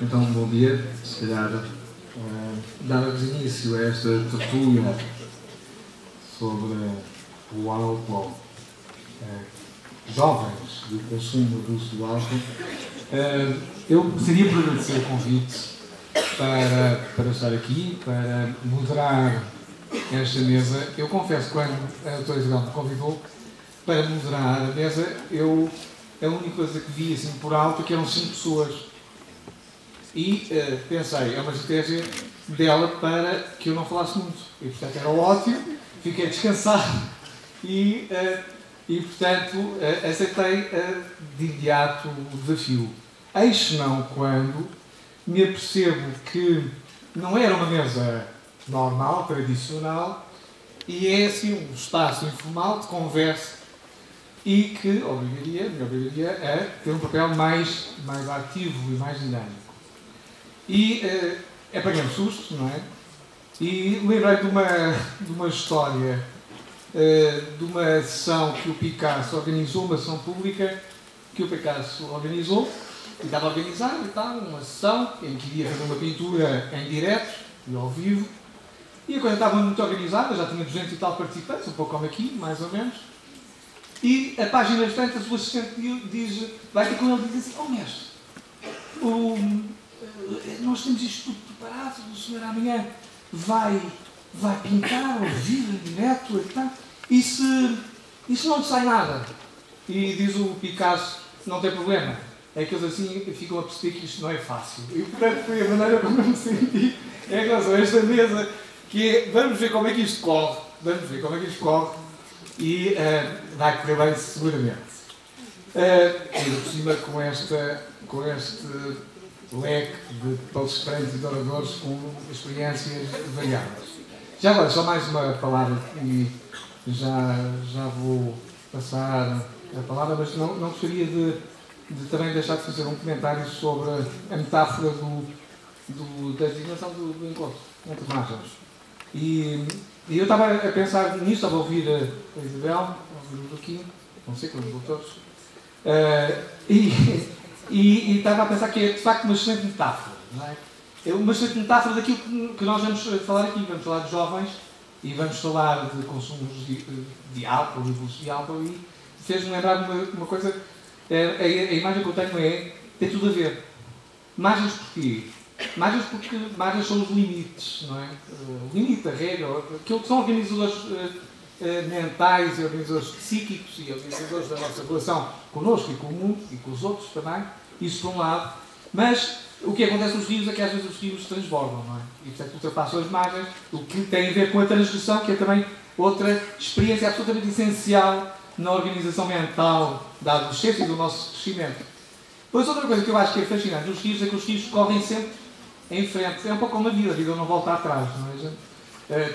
Então, bom dia. Se calhar, dava-vos início a esta tertúlia sobre o álcool, jovens do consumo do uso do álcool. Eu gostaria de agradecer o convite para estar aqui, para moderar esta mesa. Eu confesso que quando a doutora Isabel me convidou para moderar a mesa, a única coisa que vi assim por alto é que eram 5 pessoas. E pensei, é uma estratégia dela para que eu não falasse muito. E portanto era ótimo, fiquei descansado e portanto aceitei de imediato o desafio. Eis não quando me apercebo que não era uma mesa normal, tradicional, e é assim um espaço informal de conversa e que me obrigaria a ter um papel mais ativo e mais dinâmico. E apanhei-me susto, não é? E lembrei de uma história, de uma sessão que o Picasso organizou, uma sessão pública que o Picasso organizou, e estava a organizar e tal, uma sessão em que iria fazer uma pintura em direto e ao vivo, e a coisa estava muito organizada, já tinha 200 e tal participantes, um pouco como aqui, mais ou menos, e a página tantas, o assistente vai ter com ele e diz assim: "Oh mestre, nós temos isto tudo preparado, o senhor amanhã vai pintar ao vivo, em direto e tal, e se não lhe sai nada?" E diz o Picasso: "Não tem problema, é que eles assim ficam a perceber que isto não é fácil." E portanto foi a maneira como eu me senti em relação a esta mesa, que é, vamos ver como é que isto corre, e vai correr bem seguramente. Ainda por cima com este leque de palestrantes e de oradores com experiências variadas. Já agora, só mais uma palavra e já vou passar a palavra, mas não gostaria de também deixar de fazer um comentário sobre a metáfora da designação do encontro entre margens. E eu estava a pensar nisso, estava a ouvir a Isabel, a ouvir o Joaquim, não sei como doutores, e estava a pensar que é de facto uma excelente metáfora, não é? É uma excelente metáfora daquilo que nós vamos falar aqui. Vamos falar de jovens e vamos falar de consumos de álcool e de uso de álcool, e fez-me lembrar uma coisa. A imagem que eu tenho tem tudo a ver. Margens porquê? Margens porque margens são os limites, não é? O limite, a regra, aquilo que são organizadores mentais e organizadores psíquicos e organizadores da nossa relação connosco e com o mundo e com os outros também, isso por um lado. Mas o que acontece nos rios é que às vezes os rios se transbordam, não é? E portanto ultrapassam as margens, o que tem a ver com a transgressão, que é também outra experiência absolutamente essencial na organização mental da adolescência e do nosso crescimento. Pois outra coisa que eu acho que é fascinante nos rios é que os rios correm sempre em frente. É um pouco como a vida não volta atrás, não é?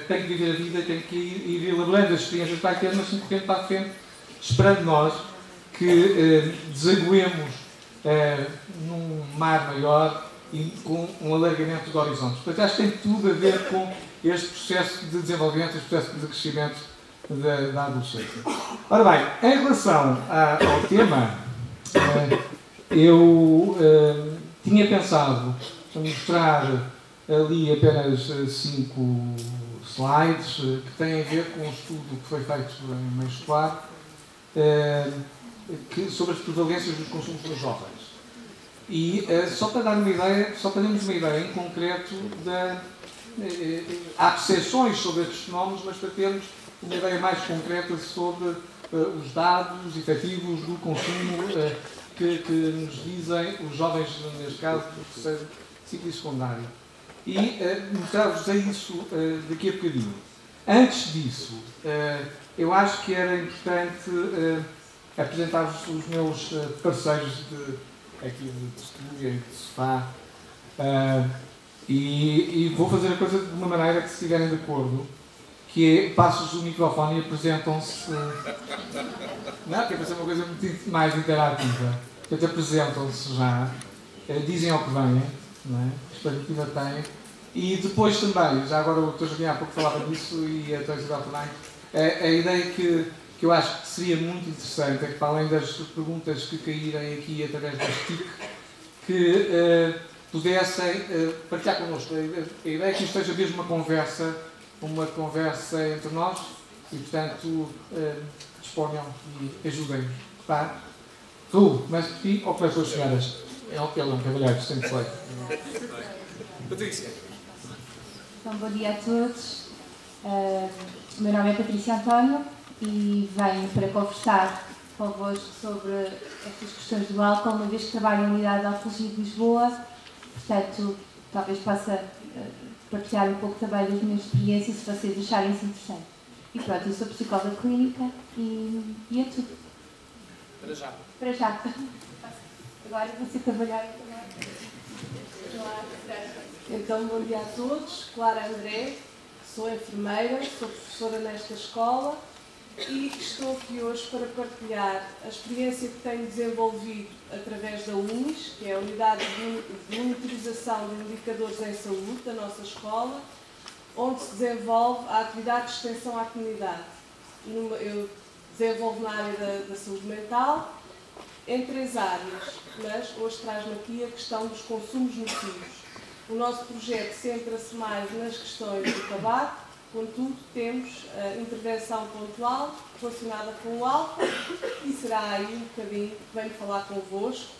Tem que viver a vida, tem que ir elaborando as experiências que vai ter, mas sempre correndo para a frente, esperando nós que desaguemos num mar maior e com um alargamento de horizontes. Portanto, acho que tem tudo a ver com este processo de desenvolvimento, este processo de crescimento da adolescência. Ora bem, em relação ao tema, eu tinha pensado mostrar ali apenas 5 slides que têm a ver com um estudo que foi feito em mês escolar sobre as prevalências dos consumos dos jovens. E só para dar uma ideia, só para termos uma ideia em concreto há percepções sobre estes fenómenos, mas para termos uma ideia mais concreta sobre os dados efetivos do consumo que nos dizem os jovens, neste caso, do terceiro ciclo secundário. E mostrar-vos isso daqui a bocadinho. Antes disso, eu acho que era importante apresentar-vos os meus parceiros aqui de tertúlia e de sofá, e vou fazer a coisa de uma maneira que, se estiverem de acordo, que é, passo-vos o microfone e apresentam-se. Não, que é para ser uma coisa muito mais interativa. Portanto, apresentam-se já, dizem ao que vêm, não é? A expectativa têm. E depois também, já agora o Dr. Joaquim há pouco falava disso e a Dr. Isabel também, a ideia que eu acho que seria muito interessante é que, para além das perguntas que caírem aqui através das TIC, que pudessem partilhar connosco. A ideia é que isto seja mesmo uma conversa entre nós e, portanto, disponham e ajudem. Tá? Tu, mas ou para as duas senhoras? Ele é um cavalheiro, sempre foi. Patrícia. Então, bom dia a todos. O meu nome é Patrícia António e venho para conversar convosco sobre estas questões do álcool, uma vez que trabalho na unidade de alcoologia de Lisboa. Portanto, talvez possa partilhar um pouco também das minhas experiências, se vocês acharem isso interessante. E pronto, eu sou psicóloga clínica e é tudo. Para já. Para já. Agora vou ser trabalhar. Então, bom dia a todos. Clara André, sou enfermeira, sou professora nesta escola e estou aqui hoje para partilhar a experiência que tenho desenvolvido através da UNIS, que é a Unidade de Monitorização de Indicadores em Saúde da nossa escola, onde se desenvolve a atividade de extensão à comunidade. Eu desenvolvo na área da saúde mental, em 3 áreas, mas hoje traz-me aqui a questão dos consumos nocivos. O nosso projeto centra-se mais nas questões do tabaco, contudo temos a intervenção pontual relacionada com o álcool e será aí um bocadinho que venho falar convosco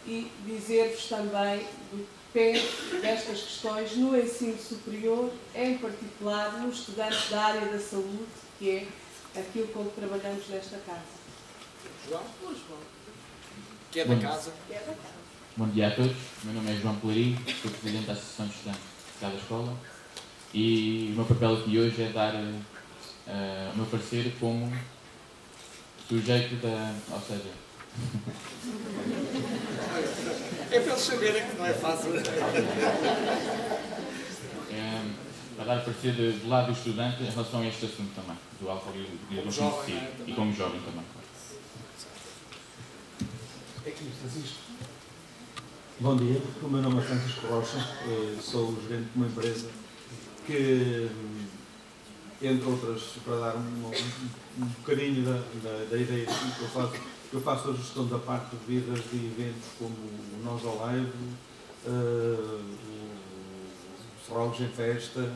e dizer-vos também do que penso destas questões no ensino superior, em particular nos estudantes da área da saúde, que é aquilo com que trabalhamos nesta casa. João? Que é da casa. Bom dia a todos, meu nome é João Pelarim, sou presidente da Associação de Estudantes de cada escola e o meu papel aqui hoje é dar o meu parecer como sujeito da... ou seja... É para eles saberem que não é fácil. Para dar o parecer do lado do estudante em relação a este assunto também, do álcool e do consumo excessivo, e como jovem também. Bom dia, o meu nome é Francisco Rocha, sou o gerente de uma empresa que, entre outras, para dar um bocadinho da ideia que eu faço a gestão da parte de bebidas de eventos como o Nós ao Live, o Sorrogos em Festa,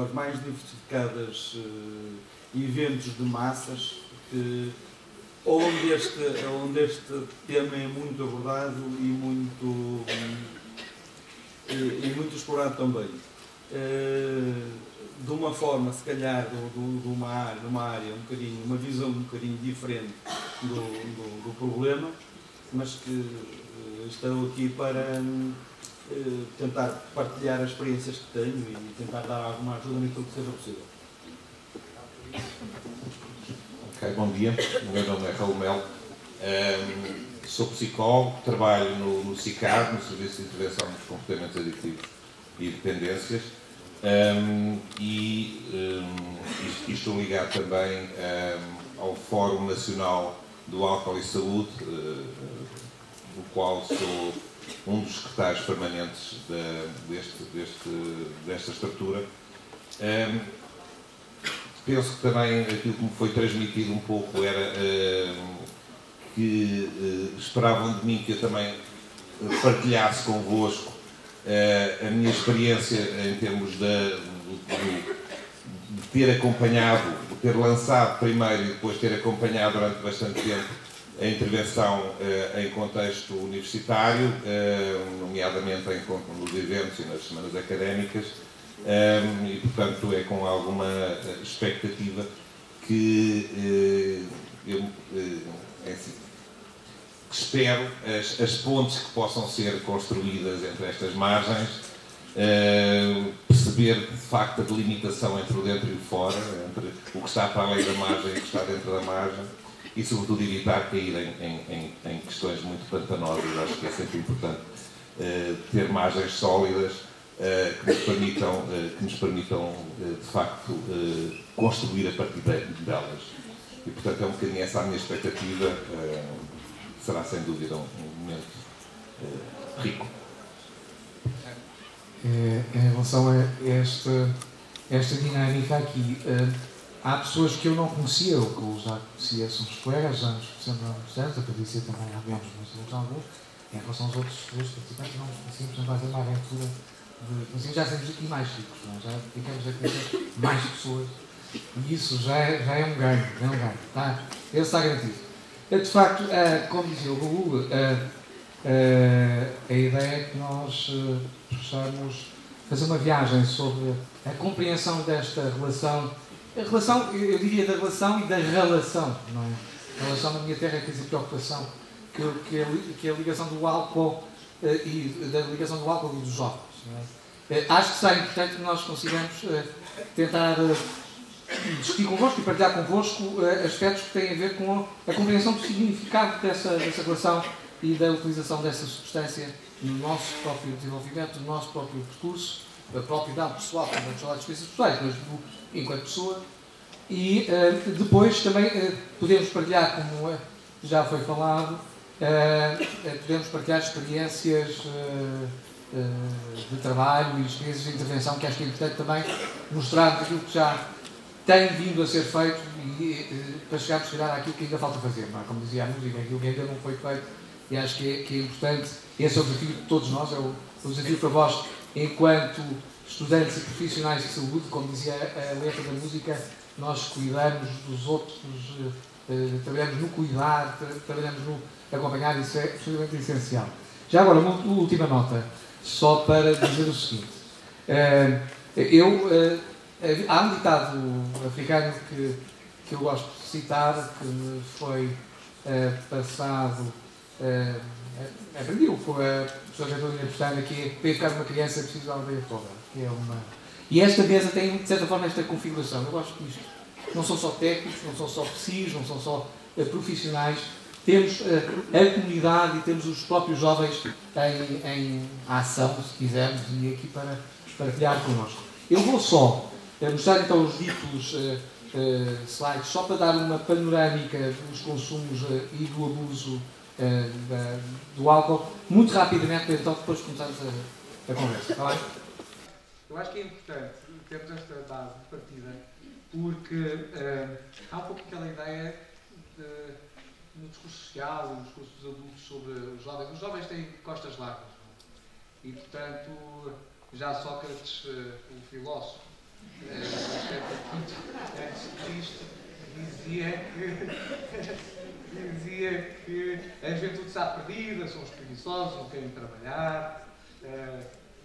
as mais diversificadas eventos de massas onde este tema é muito abordado e muito explorado também. De uma forma, se calhar, numa área uma visão um bocadinho diferente do problema, mas que estou aqui para tentar partilhar as experiências que tenho e tentar dar alguma ajuda naquilo que seja possível. Bom dia, o meu nome é Raul Melo, sou psicólogo, trabalho no SICAD, no Serviço de Intervenção dos Comportamentos Aditivos e Dependências, e estou ligado também ao Fórum Nacional do Álcool e Saúde, do qual sou um dos secretários permanentes desta estrutura. Penso que também aquilo que me foi transmitido um pouco era que esperavam de mim que eu também partilhasse convosco a minha experiência em termos de ter acompanhado, de ter lançado primeiro e depois ter acompanhado durante bastante tempo a intervenção em contexto universitário, nomeadamente nos eventos e nas semanas académicas. E, portanto, é com alguma expectativa que eu espero as pontes que possam ser construídas entre estas margens, perceber de facto a delimitação entre o dentro e o fora, entre o que está para além da margem e o que está dentro da margem, e sobretudo evitar cair em questões muito pantanosas. Acho que é sempre importante ter margens sólidas que nos permitam de facto construir a partir delas. E portanto é um bocadinho essa a minha expectativa. Será sem dúvida um momento rico. Em relação a esta dinâmica aqui, há pessoas que eu não conhecia, ou que eu já conhecia, somos colegas, já nos conhecemos há muitos anos, a Patrícia também há menos, mas alguns, em relação aos outros participantes, não conseguimos fazer uma aventura de. Já sermos aqui mais ricos, não é? Já ficamos aqui mais pessoas. E isso já é um ganho, tá? Esse está garantido. De facto, como dizia o Raul, a ideia é que nós possamos fazer uma viagem sobre a compreensão desta relação. A relação, eu diria da relação e da relação, não é? A relação na minha terra é a preocupação, que é a ligação do álcool e da ligação do álcool e dos jovens. Não é? Acho que será importante que nós consigamos tentar discutir convosco e partilhar convosco aspectos que têm a ver com a compreensão do significado dessa relação e da utilização dessa substância no nosso próprio desenvolvimento, no nosso próprio percurso, a propriedade pessoal, não vamos falar de experiências pessoais, mas enquanto pessoa. E depois também podemos partilhar, como já foi falado, podemos partilhar experiências de trabalho e experiências de intervenção, que acho que é importante também mostrar aquilo que já tem vindo a ser feito e para chegar àquilo que ainda falta fazer, não é? Como dizia a música, aquilo que ainda não foi feito, e acho que é importante. Esse é o desafio de todos nós, é o desafio para vós, enquanto estudantes e profissionais de saúde. Como dizia a letra da música, nós cuidamos dos outros, trabalhamos no cuidar, trabalhamos no acompanhar, isso é absolutamente essencial. Já agora, uma última nota, só para dizer o seguinte. Há um ditado africano que eu gosto de citar, que me foi passado, aprendi com a professora Carolina Pestana, que é: para educar uma criança é preciso a aldeia toda. E esta mesa tem, de certa forma, esta configuração. Eu gosto disto. Não são só técnicos, não são só PSIs, não são só profissionais. Temos a comunidade e temos os próprios jovens em ação, se quisermos, e aqui para partilhar connosco. Eu vou só mostrar então os ditos slides, só para dar uma panorâmica dos consumos e do abuso do álcool, muito rapidamente, então depois começarmos a conversa. Está bem? Eu acho que é importante termos esta base de partida, porque há um pouco aquela ideia no discurso social e no discurso dos adultos sobre os jovens. Os jovens têm costas largas, não é? E, portanto, já Sócrates, o filósofo, antes disto, dizia que a juventude está perdida, são os preguiçosos, não querem trabalhar,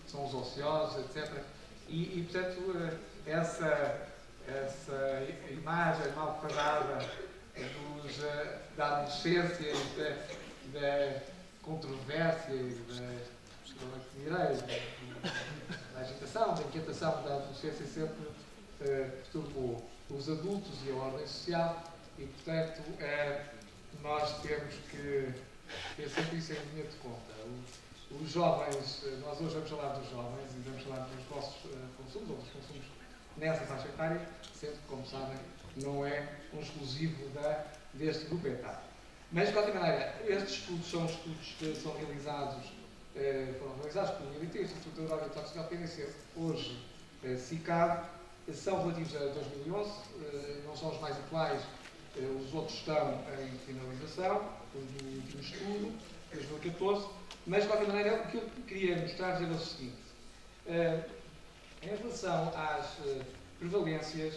são os ociosos, etc. E portanto, essa imagem mal parada da adolescência e da controvérsia e da agitação, da inquietação da adolescência sempre perturbou os adultos e a ordem social, e portanto nós temos que ter sempre isso em linha de conta. Os jovens, nós hoje vamos falar dos jovens e vamos falar dos vossos consumos, ou dos consumos nessa faixa etária, sendo que, como sabem, não é um exclusivo deste grupo etário. Mas, de qualquer maneira, estes estudos são estudos que são realizados, foram realizados pelo IABT, Instituto Europeu de Toxicodependência, hoje CICAD, são relativos a 2011, não são os mais atuais, os outros estão em finalização, do último estudo, 2014, mas, de qualquer maneira, o que eu queria mostrar-vos era o seguinte. Em relação às prevalências,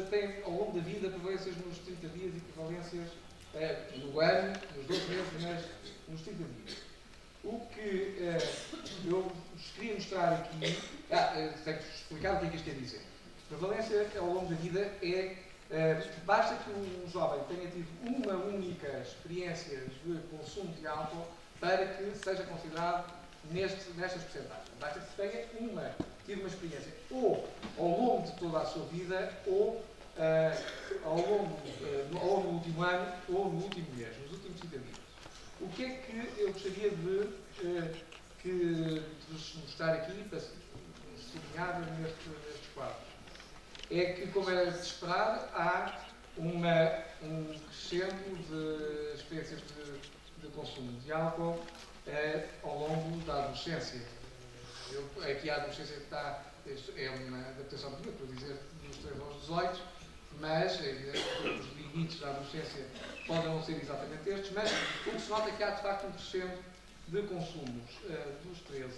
têm, ao longo da vida, prevalências nos 30 dias e prevalências no ano, nos 12 meses, mas nos 30 dias. O que eu vos queria mostrar aqui, tenho que explicar o que é que isto quer dizer. Prevalência ao longo da vida basta que um jovem tenha tido uma única experiência de consumo de álcool para que seja considerado nestas percentagens. Basta que tenha tido uma experiência ou ao longo de toda a sua vida, ou no último ano, ou no último mês, nos últimos 30 dias. O que é que eu gostaria de vos mostrar aqui, para sublinhar nestes quadros? É que, como era de esperar, há um crescendo de experiências de consumo de álcool ao longo da adolescência. Aqui a adolescência é uma adaptação minha, para dizer, dos 13 aos 18, mas os limites da adolescência podem não ser exatamente estes, mas o que se nota é que há de facto um crescimento de consumos dos 13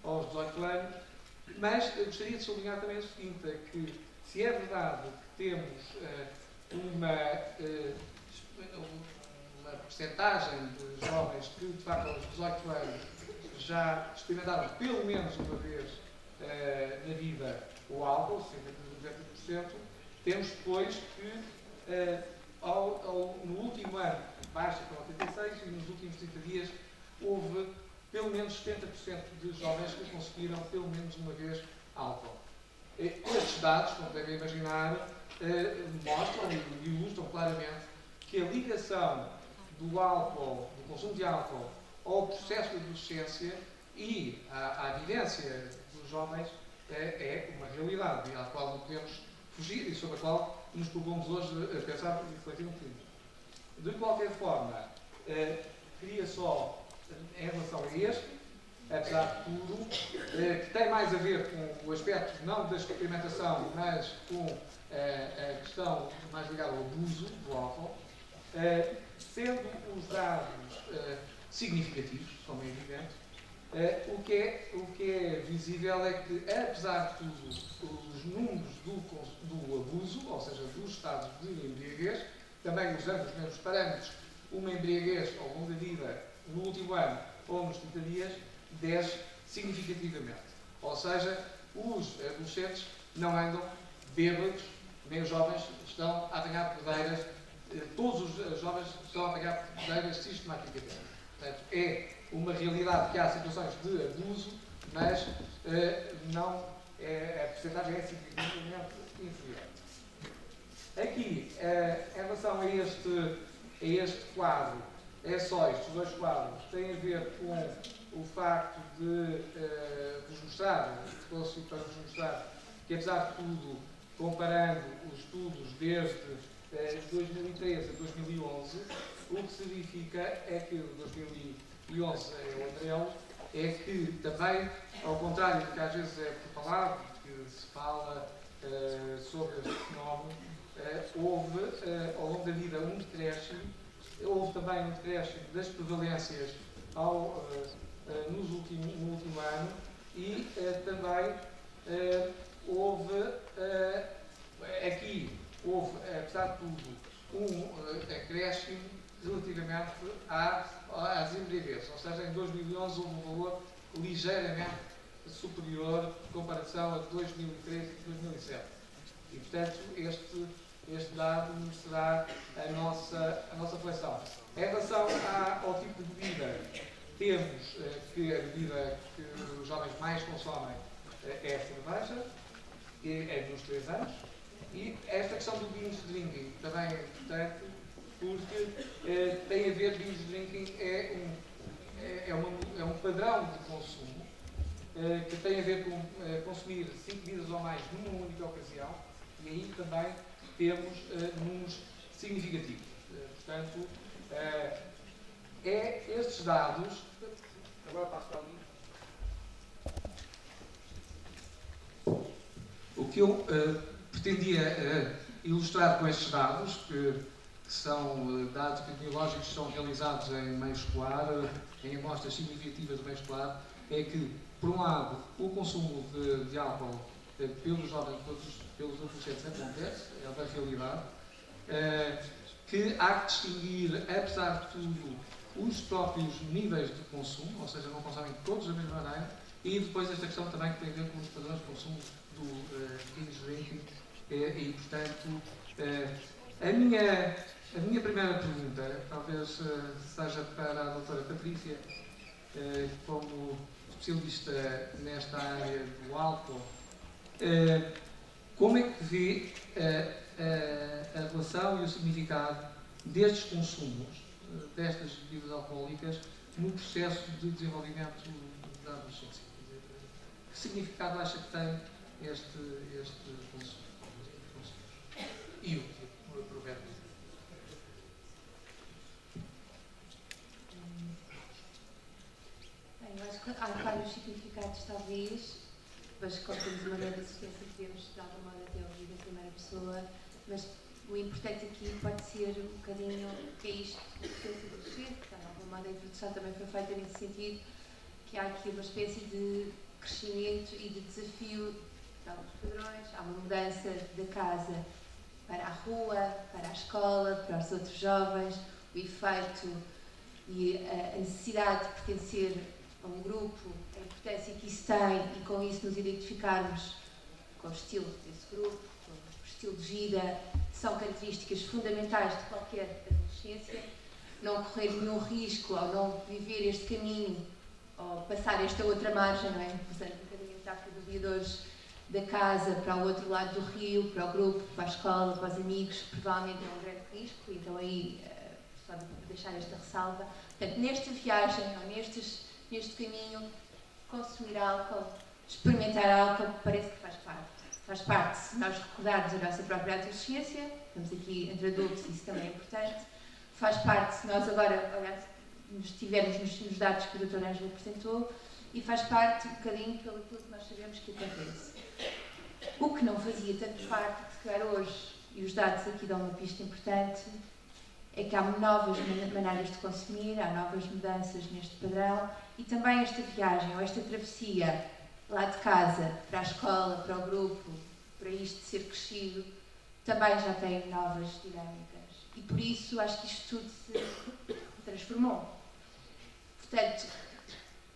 aos 18 anos, mas gostaria de sublinhar também o seguinte, é que se é verdade que temos uma percentagem de jovens que de facto aos 18 anos já experimentaram pelo menos uma vez na vida o álcool, cerca de 90%, temos depois que no último ano baixa para 86% e nos últimos 30 dias houve pelo menos 70% de jovens que conseguiram pelo menos uma vez álcool. Estes dados, como devem imaginar, mostram e ilustram claramente que a ligação do álcool, do consumo de álcool, ao processo de adolescência e à vivência dos jovens é uma realidade à qual não podemos fugir e sobre a qual nos propomos hoje a pensar e refletir um bocadinho. De qualquer forma, queria só, em relação a este, apesar de tudo, que tem mais a ver com o aspecto não da experimentação, mas com a questão mais ligada ao abuso do álcool, sendo os dados significativos, como é evidente, o que é visível é que, apesar de tudo, os números do abuso, ou seja, dos estados de embriaguez, também usando os mesmos parâmetros, uma embriaguez ao longo da vida, no último ano ou nos 30 dias, desce significativamente. Ou seja, os adolescentes não andam bêbados, nem os jovens estão a apanhar pedreiras, todos os jovens estão a apanhar pedreiras sistematicamente. Portanto, é uma realidade que há situações de abuso, mas a percentagem é significativamente inferior. Aqui, em relação a este quadro, estes dois quadros têm a ver com o facto de vos mostrar, para vos mostrar que, apesar de tudo, comparando os estudos desde 2013 a 2011, o que se verifica é que 2011 é o amarelo, é que também, ao contrário do que às vezes é falado, que se fala sobre este fenómeno, houve ao longo da vida um decréscimo, houve também um decréscimo das prevalências no último ano e também houve, apesar de tudo, um acréscimo relativamente às embriaguezes, ou seja, em 2011 houve um valor ligeiramente superior em comparação a 2013 e 2007. E, portanto, este dado merecerá a nossa reflexão. Em relação ao tipo de bebida, temos que a bebida que os jovens mais consomem é a cerveja, é nos 3 anos, e esta questão do binge drinking também é importante, porque tem a ver, binge drinking é um padrão de consumo que tem a ver com consumir 5 bebidas ou mais numa única ocasião, e aí também temos números significativos. Portanto, estes dados. Agora passo para ali. O que eu pretendia ilustrar com estes dados, que são dados epidemiológicos que são realizados em meio escolar, em amostras significativas do meio escolar, é que, por um lado, o consumo de álcool pelos jovens, pelos adolescentes acontece, é da realidade, que há que distinguir, apesar de tudo, os próprios níveis de consumo, ou seja, não consomem todos da mesma maneira, e depois esta questão também que tem a ver com os padrões de consumo do binge drinking, e portanto, a minha primeira pergunta, talvez seja para a doutora Patrícia, como especialista nesta área do álcool, como é que vê a relação e o significado destes consumos, destas bebidas alcoólicas, no processo de desenvolvimento da adolescência? Que significado acha que tem este consumo? E o provérbio? Bem, eu acho que há vários significados, talvez, mas como temos uma grande assistência, podemos de alguma maneira ter ouvido em primeira pessoa, mas o importante aqui pode ser um bocadinho o que é isto, a potência adolescente, uma da introdução também foi feita nesse sentido, que há aqui uma espécie de crescimento e de desafio de alguns padrões, há uma mudança da casa para a rua, para a escola, para os outros jovens, o efeito e a necessidade de pertencer a um grupo, a importância que isso tem e com isso nos identificarmos com o estilo desse grupo, com o estilo de vida, são características fundamentais de qualquer adolescência. Não correr nenhum risco ao não viver este caminho, ou passar esta outra margem, não é? Usando um bocadinho a metáfora do dia de hoje, da casa para o outro lado do rio, para o grupo, para a escola, para os amigos, provavelmente é um grande risco, então aí, só de deixar esta ressalva. Portanto, nesta viagem, ou neste caminho, consumir álcool, experimentar álcool, parece que faz parte. Faz parte, se nós recordarmos a nossa própria adolescência, estamos aqui entre adultos, isso também é importante. Faz parte, se nós agora estivermos nos dados que o Dr. Ângelo apresentou, e faz parte um bocadinho pelo que nós sabemos que acontece. O que não fazia tanto parte, que se calhar hoje, e os dados aqui dão uma pista importante, é que há novas maneiras de consumir, há novas mudanças neste padrão, e também esta viagem, ou esta travessia lá de casa, para a escola, para o grupo, para isto de ser crescido, também já tem novas dinâmicas. E por isso acho que isto tudo se transformou. Portanto,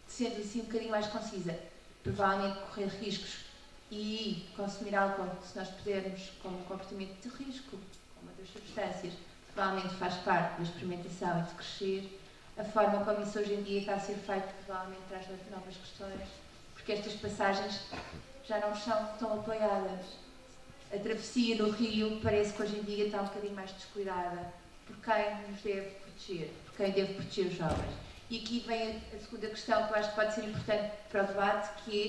sendo assim um bocadinho mais concisa, provavelmente correr riscos e consumir álcool, se nós pudermos, como comportamento de risco, como outras substâncias, provavelmente faz parte da experimentação e de crescer. A forma como isso hoje em dia está a ser feito provavelmente traz novas questões, porque estas passagens já não são tão apoiadas. A travessia no rio parece que hoje em dia está um bocadinho mais descuidada por quem nos deve proteger, por quem deve proteger os jovens. E aqui vem a segunda questão que eu acho que pode ser importante para o debate, que é,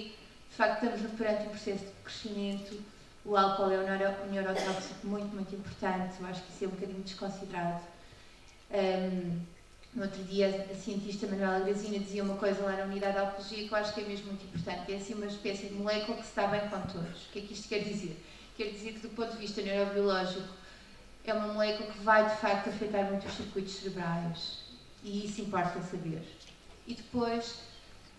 de facto, estamos perante um processo de crescimento. O álcool é um neurotóxico muito, muito importante, eu acho que isso é um bocadinho desconsiderado. No outro dia, a cientista Manuela Grazina dizia uma coisa lá na unidade de alcoologia que eu acho que é mesmo muito importante, é assim uma espécie de molécula que se dá bem com todos. O que é que isto quer dizer? Quer dizer que, do ponto de vista neurobiológico, é uma molécula que vai, de facto, afetar muito os circuitos cerebrais. E isso importa saber. E depois,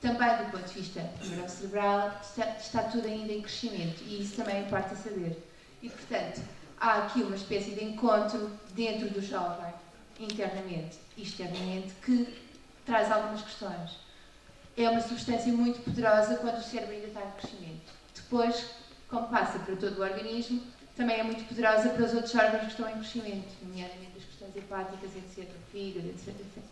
também do ponto de vista neurocerebral, está tudo ainda em crescimento. E isso também importa saber. E, portanto, há aqui uma espécie de encontro dentro do jovem, internamente e externamente, que traz algumas questões. É uma substância muito poderosa quando o cérebro ainda está em crescimento. Depois, como passa para todo o organismo, também é muito poderosa para os outros órgãos que estão em crescimento, nomeadamente as questões hepáticas, etc., o fígado, etc., etc.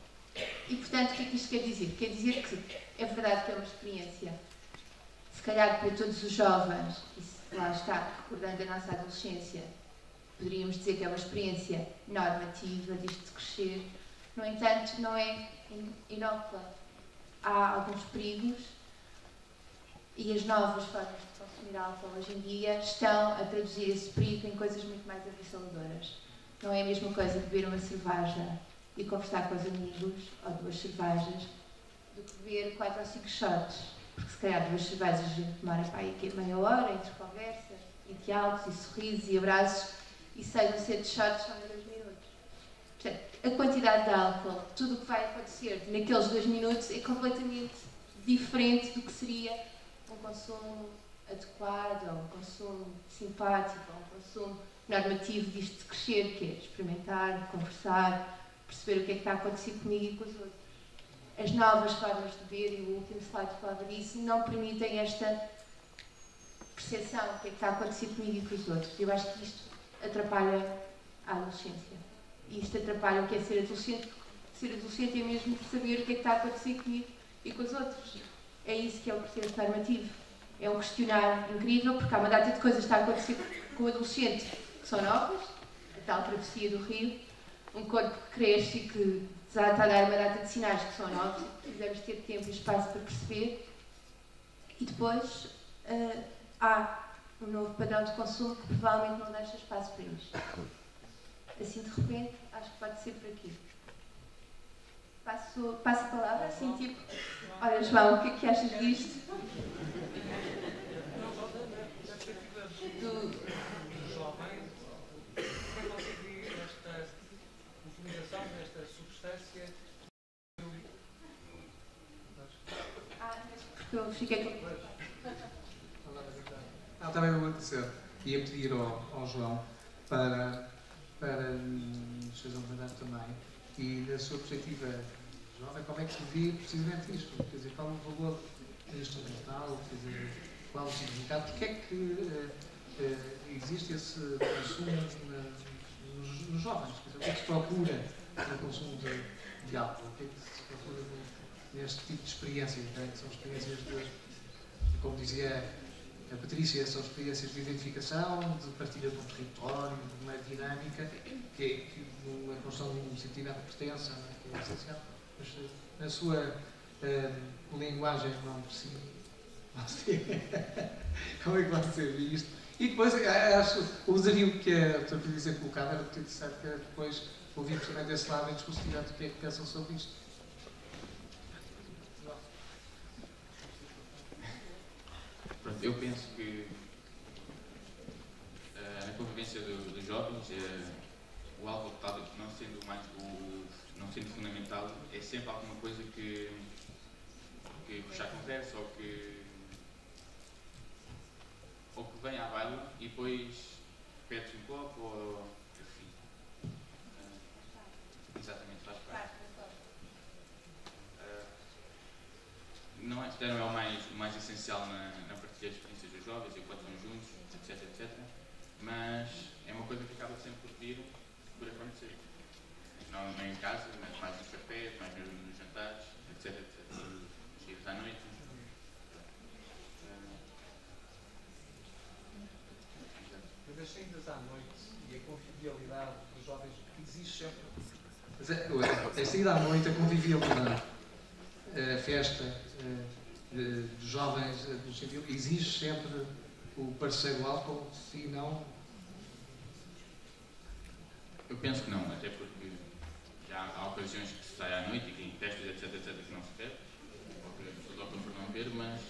E, portanto, o que é que isto quer dizer? Quer dizer que é verdade que é uma experiência, se calhar para todos os jovens, e lá está, recordando a nossa adolescência, poderíamos dizer que é uma experiência normativa, disto de crescer. No entanto, não é inócua. Há alguns perigos e as novas formas de consumir álcool hoje em dia estão a traduzir esse perigo em coisas muito mais avassaladoras. Não é a mesma coisa beber uma cerveja e conversar com os amigos, ou 2 cervejas, do que beber 4 ou 5 shots. Porque se calhar 2 cervejas a gente demora para aí meia hora entre conversas, e diálogos, e sorrisos, e abraços, e 6 ou 7 shots são em 2 minutos. Portanto, a quantidade de álcool, tudo o que vai acontecer naqueles 2 minutos é completamente diferente do que seria um consumo adequado, ou um consumo simpático, ou um consumo normativo disto de crescer, que é experimentar, conversar, perceber o que é que está a acontecer comigo e com os outros. As novas formas de ver, e o último slide falava disso, não permitem esta percepção do que é que está a acontecer comigo e com os outros. Eu acho que isto atrapalha a adolescência. E isto atrapalha o que é ser adolescente, porque ser adolescente é mesmo saber o que é que está a acontecer comigo e com os outros. É isso que é o processo normativo. É um questionar incrível, porque há uma data de coisas que está a acontecer com o adolescente que são novas, a tal travessia do rio, um corpo que cresce e que está a dar uma data de sinais que são novos, precisamos ter tempo e espaço para perceber. E depois há um novo padrão de consumo que provavelmente não deixa espaço para isto. Assim, de repente, acho que pode ser por aqui. Passo a palavra, assim, tipo, olha, João, o que é que achas disto? importância. Eu fiquei com... Também vou agradecer. Ia pedir ao João para nos fazer um comentário também. E da sua perspectiva jovem, como é que se vê precisamente isto? Quer dizer, qual é o valor instrumental? Quer dizer, qual o significado? Porque é que existe esse consumo nos jovens? Quer dizer, o que é que se procura no consumo de álcool? O que é que se procura neste tipo de experiências? Que são experiências como dizia a Patrícia, são experiências de identificação, de partilha de um território, de uma dinâmica, que a construção de um sentimento de pertença, que é essencial. Mas na sua linguagem não precisa. Como é que você vê isto? E depois, acho, o desafio que a doutora Patrícia colocava era muito interessante, que era depois ouvir também desse lado em discursividade o que é que pensam sobre isto. Pronto, eu penso que na convivência dos jovens, o álcool, talvez não sendo fundamental, é sempre alguma coisa que puxa a conversa ou que vem à baila e depois pede-se um copo ou enfim. Exatamente, faz parte. Não é o mais essencial na partilha de experiências dos jovens, enquanto estão juntos, etc. Mas é uma coisa que acaba sempre por acontecer. Não em casa, mas mais nos cafés, mais nos jantares, etc. Nos dias à noite. Mas as saídas à noite e a convivialidade dos jovens existe sempre. A saída à noite, a convivialidade, a festa dos jovens, no sentido, exige sempre o parceiro álcool, se não. Eu penso que não, até porque já há ocasiões que se sai à noite e que em festas, etc, que não se bebe, ou que as pessoas optam por não beber, mas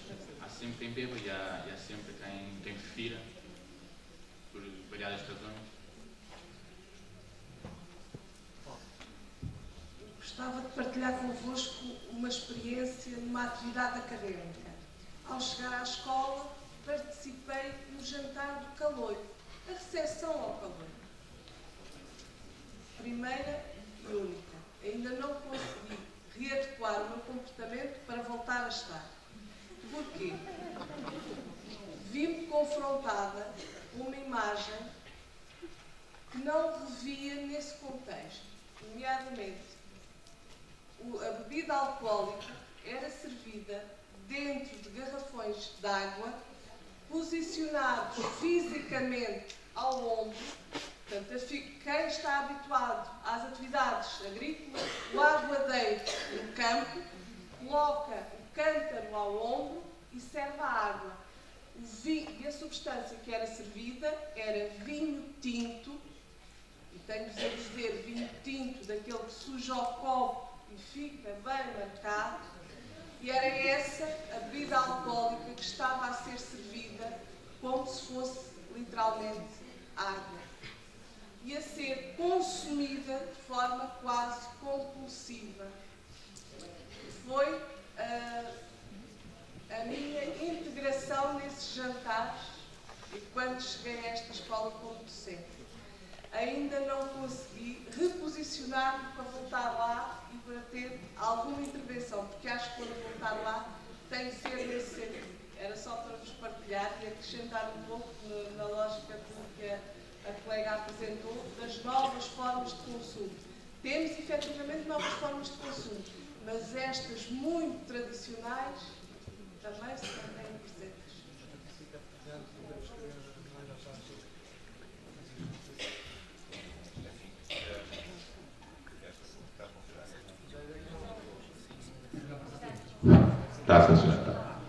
há sempre quem beba e há sempre quem prefira, por variadas razões. Gostava de partilhar convosco uma experiência numa atividade académica. Ao chegar à escola, participei no jantar do caloiro, a recepção ao caloiro. Primeira e única. Ainda não consegui readequar o meu comportamento para voltar a estar. Porquê? Vi-me confrontada com uma imagem que não revia nesse contexto, nomeadamente a bebida alcoólica era servida dentro de garrafões de água, posicionados fisicamente ao ombro. Portanto, quem está habituado às atividades agrícolas, o aguadeiro no campo, coloca o cântaro ao ombro e serve a água. E a substância que era servida era vinho tinto, e tenho-vos a dizer vinho tinto, daquele que suja o copo e fica bem marcado, e era essa a bebida alcoólica que estava a ser servida como se fosse literalmente água. E a ser consumida de forma quase compulsiva. Foi a minha integração nesses jantares e quando cheguei a esta escola como docente. Ainda não consegui reposicionar-me para voltar lá e para ter alguma intervenção, porque acho que quando voltar lá tem que ser nesse sentido. Era só para vos partilhar e acrescentar um pouco na lógica do que a colega apresentou, das novas formas de consumo. Temos, efetivamente, novas formas de consumo, mas estas muito tradicionais também se mantêm presentes. Está a funcionar.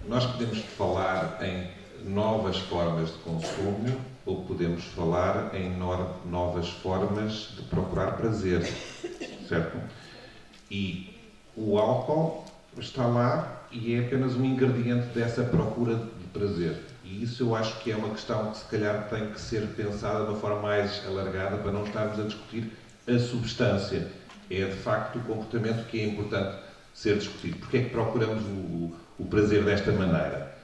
Nós podemos falar em novas formas de consumo ou podemos falar em novas formas de procurar prazer, certo? E o álcool está lá e é apenas um ingrediente dessa procura de prazer. E isso eu acho que é uma questão que se calhar tem que ser pensada de uma forma mais alargada para não estarmos a discutir a substância, é de facto o comportamento que é importante ser discutido. Porque é que procuramos o prazer desta maneira?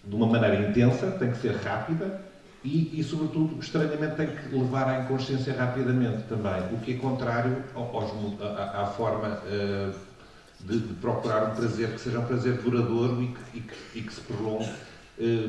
De uma maneira intensa, tem que ser rápida e sobretudo, estranhamente, tem que levar à inconsciência rapidamente também, o que é contrário à forma de procurar um prazer que seja um prazer duradouro e que se prolongue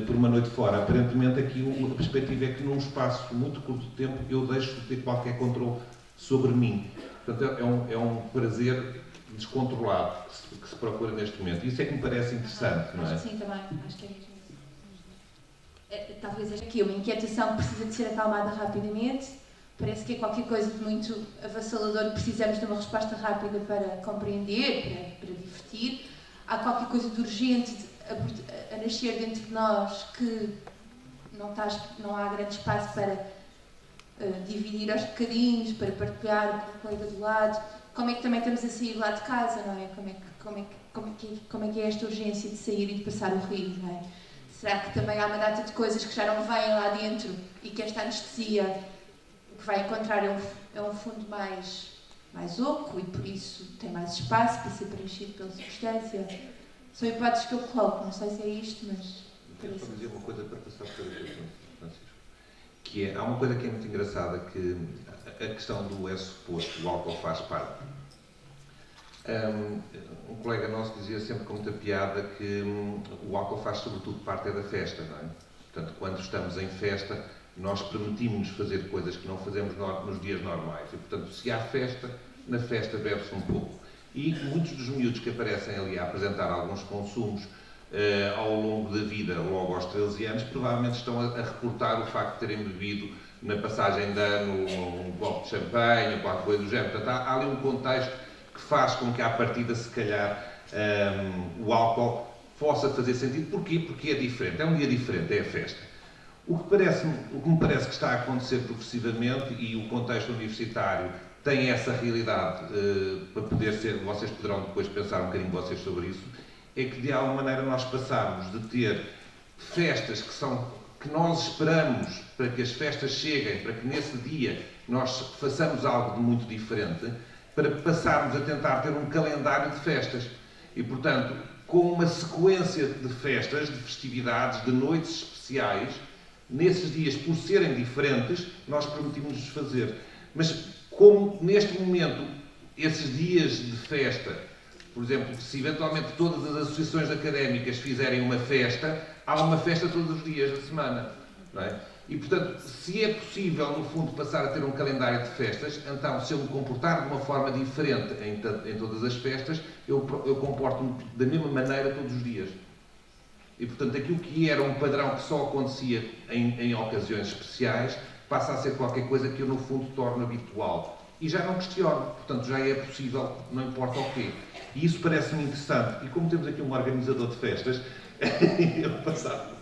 por uma noite fora. Aparentemente, aqui a perspectiva é que num espaço muito curto de tempo eu deixo de ter qualquer controle sobre mim. Portanto, é um prazer descontrolado que se procura neste momento. Isso é que me parece interessante, não é? Acho que sim, também. Acho que é mesmo isso. Talvez aqui uma inquietação que precisa de ser acalmada rapidamente. Parece que é qualquer coisa de muito avassalador e precisamos de uma resposta rápida para compreender, para divertir. Há qualquer coisa de urgente a nascer dentro de nós que não há grande espaço para dividir aos bocadinhos, para partilhar com o colega do lado. Como é que também estamos a sair lá de casa, não é? Como é que é esta urgência de sair e de passar o rio, não é? Será que também há uma data de coisas que já não vêm lá dentro e que esta anestesia que vai encontrar é um fundo mais oco e por isso tem mais espaço para ser preenchido pela substância? São hipóteses que eu coloco, não sei se é isto, mas... Quero só dizer uma coisa para passar por aqui, Francisco. Que há uma coisa que é muito engraçada, que a questão do é suposto, o álcool faz parte. Um colega nosso dizia sempre com muita piada que o álcool faz sobretudo parte da festa, não é? Portanto, quando estamos em festa, nós permitimos-nos fazer coisas que não fazemos nos dias normais. E, portanto, se há festa, na festa bebe-se um pouco. E muitos dos miúdos que aparecem ali a apresentar alguns consumos ao longo da vida, logo aos 13 anos, provavelmente estão a reportar o facto de terem bebido na passagem de ano um copo de champanhe ou qualquer coisa do género. Portanto, há ali um contexto que faz com que, à partida, se calhar, o álcool possa fazer sentido. Porquê? Porque é diferente. É um dia diferente, é a festa. O que me parece que está a acontecer progressivamente, e o contexto universitário tem essa realidade para poder ser, vocês poderão depois pensar um bocadinho vocês sobre isso, é que de alguma maneira nós passamos de ter festas que nós esperamos para que as festas cheguem, para que nesse dia nós façamos algo de muito diferente, para passarmos a tentar ter um calendário de festas. E, portanto, com uma sequência de festas, de festividades, de noites especiais, nesses dias, por serem diferentes, nós permitimos-nos fazer. Mas, como neste momento, esses dias de festa, por exemplo, se eventualmente todas as associações académicas fizerem uma festa, há uma festa todos os dias da semana, não é? E, portanto, se é possível, no fundo, passar a ter um calendário de festas, então, se eu me comportar de uma forma diferente em todas as festas, eu comporto-me da mesma maneira todos os dias. E, portanto, aquilo que era um padrão que só acontecia em ocasiões especiais, passa a ser qualquer coisa que eu, no fundo, torno habitual. E já não questiono, portanto, já é possível, não importa o quê. E isso parece-me interessante. E como temos aqui um organizador de festas, eu passava.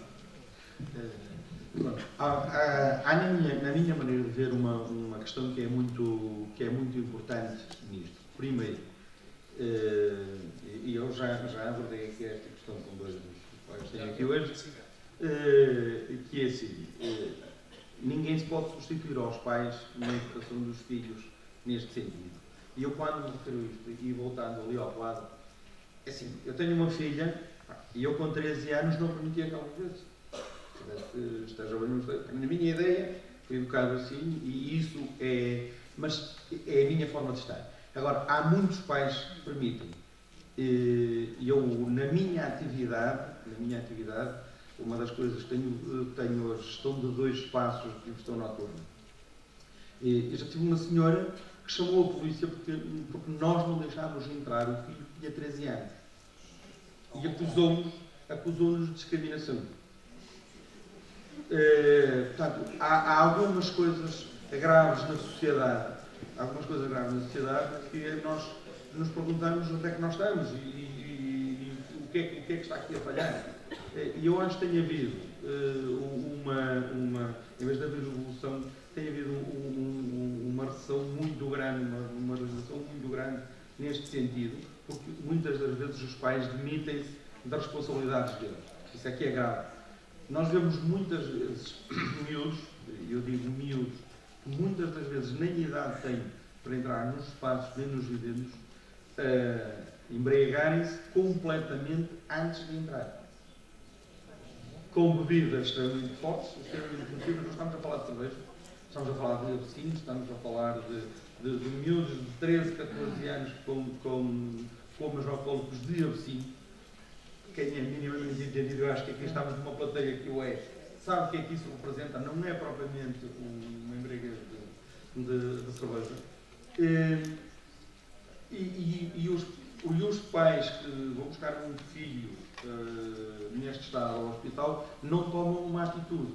Há na minha maneira de ver uma questão que é muito importante nisto. Primeiro, e eu já abordei aqui esta questão com dois dos colegas que tenho aqui hoje, que é assim, ninguém se pode substituir aos pais na educação dos filhos neste sentido. E eu, quando me refiro a isto, e voltando ali ao quadro, é assim, eu tenho uma filha e eu com 13 anos não permitia aquelas vezes. Esteja bem, não sei. Na minha ideia, fui educado assim e isso mas é a minha forma de estar. Agora, há muitos pais que permitem. Eu, na minha atividade, uma das coisas que tenho a gestão de 2 espaços de gestão noturna. Eu já tive uma senhora que chamou a polícia porque nós não deixámos entrar o filho que tinha 13 anos. E acusou-nos de discriminação. Portanto, há algumas coisas graves na sociedade, que nós nos perguntamos onde é que nós estamos e o que é que está aqui a falhar. E eu acho que tem havido em vez de haver evolução, tem havido uma recessão muito grande, uma realização muito grande neste sentido, porque muitas das vezes os pais demitem-se das responsabilidades deles. Isso aqui é grave. Nós vemos muitas vezes miúdos, eu digo miúdos, que muitas das vezes nem idade têm para entrar nos espaços nem nos eventos, embriagarem-se completamente antes de entrar. Com bebidas extremamente fortes, extremamente nocivas. Não estamos a falar de cerveja, estamos a falar de absintos, estamos a falar de miúdos de 13, 14 anos com os alcoólicos de absinto. Quem é minimamente entendido, eu acho que aqui estamos numa plateia que sabe o que é que isso representa, não é propriamente uma embriaguez de cerveja. E os pais que vão buscar um filho neste estado ao hospital não tomam uma atitude.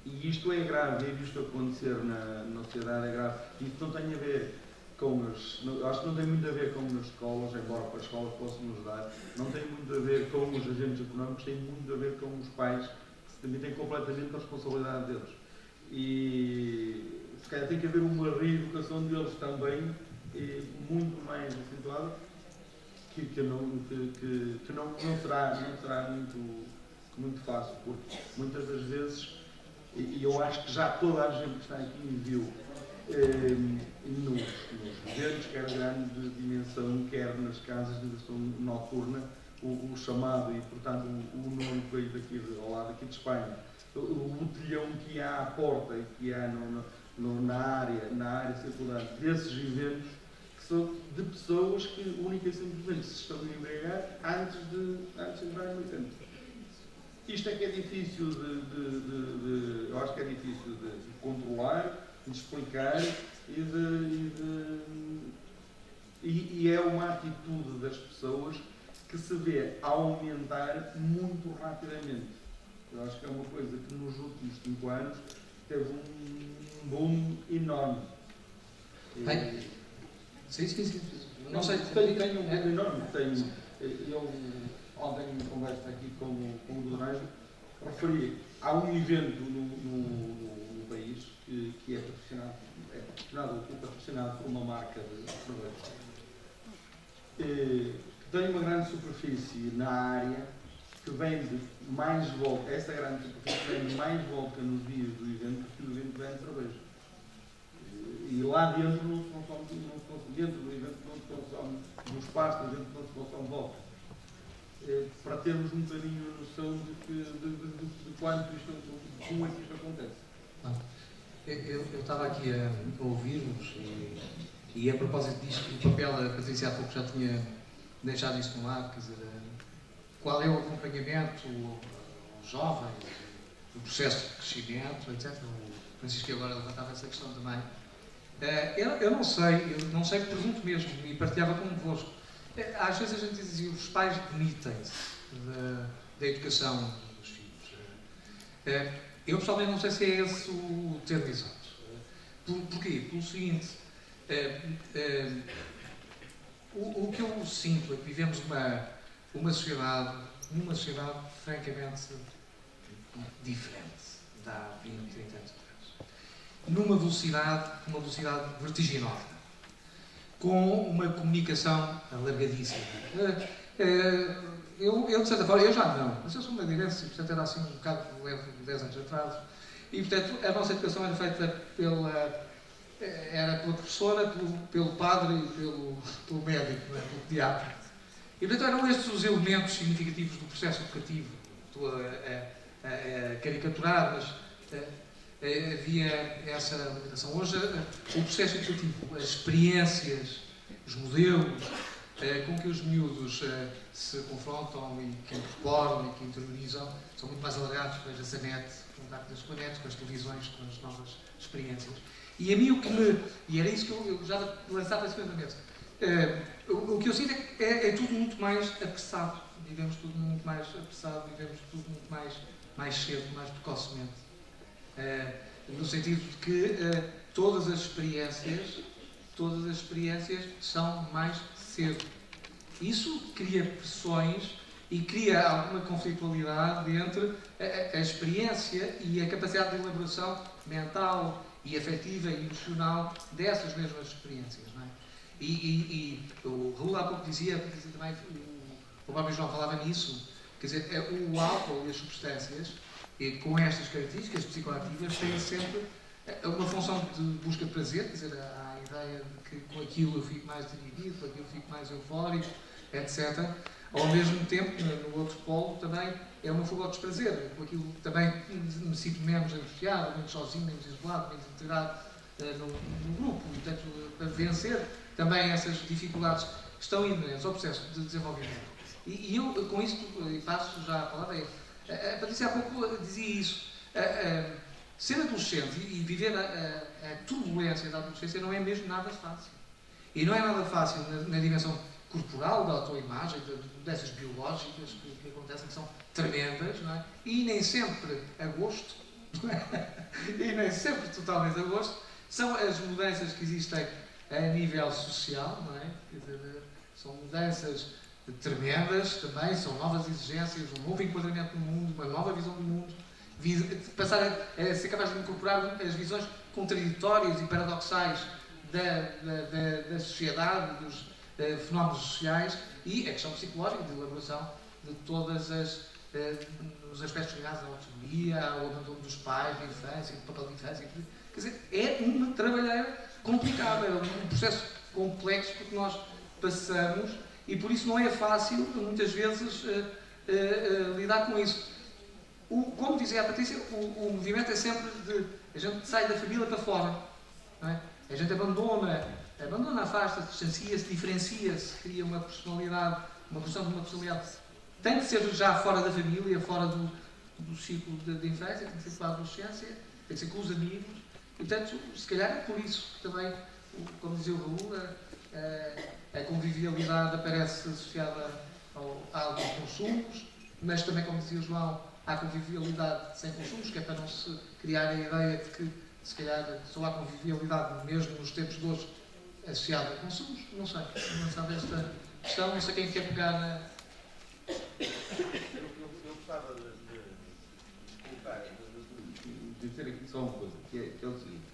E isto é grave, é visto acontecer na sociedade, é grave. Isto não tem a ver com acho que não tem muito a ver com as escolas, embora para as escolas possam nos dar, não tem muito a ver com os agentes económicos, tem muito a ver com os pais que se demitem completamente da responsabilidade deles. E se calhar tem que haver uma reeducação deles também, muito mais acentuada, que não será muito fácil, porque muitas das vezes, e eu acho que já toda a gente que está aqui viu nos eventos, quer de grande dimensão, quer nas casas de diversão noturna, o chamado, e portanto o nome que veio daqui ao lado aqui de Espanha, o botelhão que há à porta e que há na área circulante desses eventos, que são de pessoas que única e simplesmente se estão a embriagar antes de entrar no evento. Isto é que é difícil eu acho que é difícil de controlar, de explicar e é uma atitude das pessoas que se vê a aumentar muito rapidamente. Eu acho que é uma coisa que nos últimos 5 anos teve um boom enorme. Sim. Não sei, tenho um boom enorme. Eu ontem, em conversa aqui com o Donado, referi a um evento no país que é patrocinado por uma marca de cerveja, que tem uma grande superfície na área, que vende mais vodka, essa grande superfície vende mais vodka nos dias do evento que o evento vende cerveja. E lá dentro não se consome, dentro do evento não se consome, no espaço do evento não se consome vodka. Para termos um bocadinho a noção de quanto como é que isto acontece. Eu estava aqui a ouvir-vos e a propósito disto, o papel, a Patrícia há pouco já tinha deixado isso no ar, quer dizer, qual é o acompanhamento aos jovens, o processo de crescimento, etc. O Francisco agora levantava essa questão também. Eu não sei, pergunto mesmo e partilhava convosco. Às vezes a gente dizia, os pais demitem-se da educação dos filhos. Eu pessoalmente não sei se é esse o termo exato. Porquê? Pelo seguinte, o que eu sinto é que vivemos numa sociedade francamente diferente de há 20, 30 anos atrás. Numa velocidade vertiginosa, com uma comunicação alargadíssima. Eu de certa forma, eu já não, mas eu sou uma direção, portanto era assim um bocado leve, 10 anos atrás, e portanto a nossa educação era feita pela professora, pelo padre e pelo médico, pelo pediatra. E portanto eram estes os elementos significativos do processo educativo. Estou a caricaturar, mas havia essa limitação. Hoje o processo educativo, as experiências, os modelos com que os miúdos se confrontam e que incorporam e que interiorizam são muito mais alargados. Veja-se a net, contactos com a net, com as televisões, com as novas experiências. E a mim e era isso que eu já lançava esse pensamento. O que eu sinto é que é tudo muito mais apressado. Vivemos tudo muito mais apressado, vivemos tudo muito mais cedo, mais precocemente. No sentido de que todas as experiências são mais cedo. Isso cria pressões e cria alguma conflitualidade entre a experiência e a capacidade de elaboração mental e afetiva e emocional dessas mesmas experiências, não é? E o Raul há pouco dizia também, o próprio João falava nisso, quer dizer, o álcool e as substâncias, com estas características psicoativas, têm sempre uma função de busca de prazer, quer dizer, há ideia de que com aquilo eu fico mais dividido, com aquilo eu fico mais eufórico, etc. Ao mesmo tempo, no outro polo, também é uma fuga ao desprazer. Com aquilo também me sinto menos angustiado, menos sozinho, menos isolado, menos integrado no grupo. Portanto, para vencer também essas dificuldades que estão inerentes ao processo de desenvolvimento. E eu, com isto, e passo já a palavra, a Patrícia há pouco dizia isso. Ser adolescente e viver a turbulência da adolescência não é mesmo nada fácil. E não é nada fácil na dimensão corporal, da autoimagem, dessas biológicas que acontecem, que são tremendas, não é? E nem sempre a gosto, e nem sempre totalmente a gosto, são as mudanças que existem a nível social, não é? Quer dizer, são mudanças tremendas também, são novas exigências, um novo enquadramento no mundo, uma nova visão do mundo, passar a ser capaz de incorporar as visões contraditórias e paradoxais da sociedade, dos fenómenos sociais e a questão psicológica de elaboração de todos os aspectos ligados à autonomia, ao abandono dos pais, da infância, do papel de infância. Quer dizer, é uma trabalheira complicada, é um processo complexo porque nós passamos e por isso não é fácil, muitas vezes, lidar com isso. Como dizia a Patrícia, o movimento é sempre de... A gente sai da família para fora. Não é? A gente abandona, afasta-se, distancia-se, diferencia-se, cria uma personalidade, uma construção de uma personalidade. Tem que ser já fora da família, fora do ciclo de infância, tem que ser pela adolescência, tem que ser com os amigos. E, portanto, se calhar é por isso que também, como dizia o Raul, a convivialidade aparece associada a alguns consumos, mas também, como dizia o João, há convivialidade sem consumos, que é para não se criar a ideia de que, se calhar, só há convivialidade mesmo nos tempos de hoje associada a consumos. Não sei, não sabe esta questão, não sei quem quer pegar na... Eu gostava de dizer aqui só uma coisa, que é o seguinte,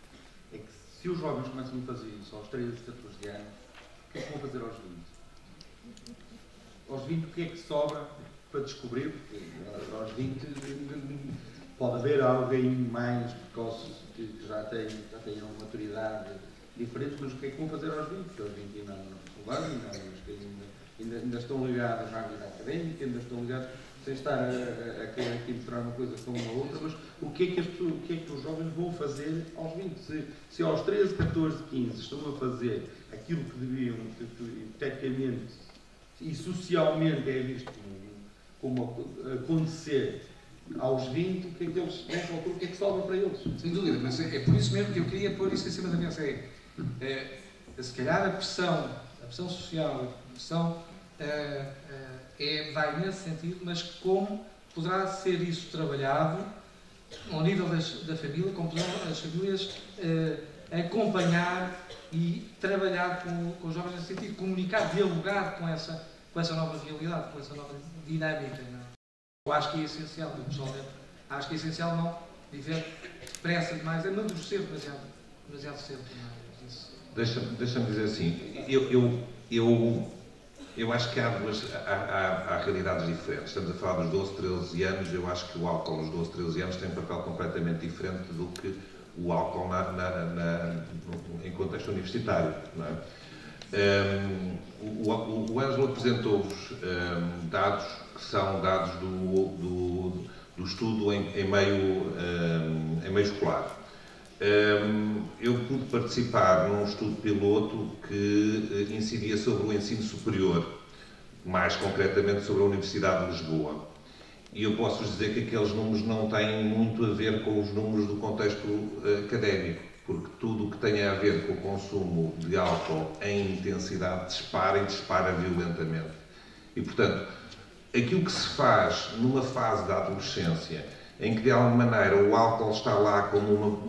é que se os jovens começam a fazer isso aos 13, 14 anos, o que é que vão fazer aos 20? Aos 20 o que é que sobra para descobrir? Porque aos 20 pode haver alguém mais precoce que já tenha uma maturidade diferente, mas o que é que vão fazer aos 20? Porque aos 20 ainda não ainda estão ligados à vida académica, ainda estão ligados, sem estar a querer aqui mostrar uma coisa com uma outra, mas o que é que os jovens vão fazer aos 20? Se aos 13, 14, 15 estão a fazer aquilo que deviam, que tecnicamente e socialmente é visto como acontecer aos 20, o que é que eles, nessa altura, o que é que sobra para eles? Sem dúvida, mas é por isso mesmo que eu queria pôr isso em cima da mesa. Se calhar a pressão social, a pressão vai nesse sentido, mas como poderá ser isso trabalhado ao nível da família, como poderão as famílias acompanhar e trabalhar com os jovens nesse sentido, comunicar, dialogar com essa nova realidade, com essa nova dinâmica. Não é? Eu acho que é essencial, pessoalmente, acho que é essencial não viver depressa demais, amadurecer demasiado cedo. Deixa-me dizer assim, eu acho que há realidades diferentes. Estamos a falar dos 12, 13 anos, eu acho que o álcool aos 12, 13 anos tem um papel completamente diferente do que o álcool em contexto universitário. Não é? O Ângelo apresentou-vos dados que são dados do estudo em meio escolar. Eu pude participar num estudo piloto que incidia sobre o ensino superior, mais concretamente sobre a Universidade de Lisboa. E eu posso dizer que aqueles números não têm muito a ver com os números do contexto académico, porque tudo o que tem a ver com o consumo de álcool em intensidade dispara violentamente. E, portanto, aquilo que se faz numa fase da adolescência, em que de alguma maneira o álcool está lá como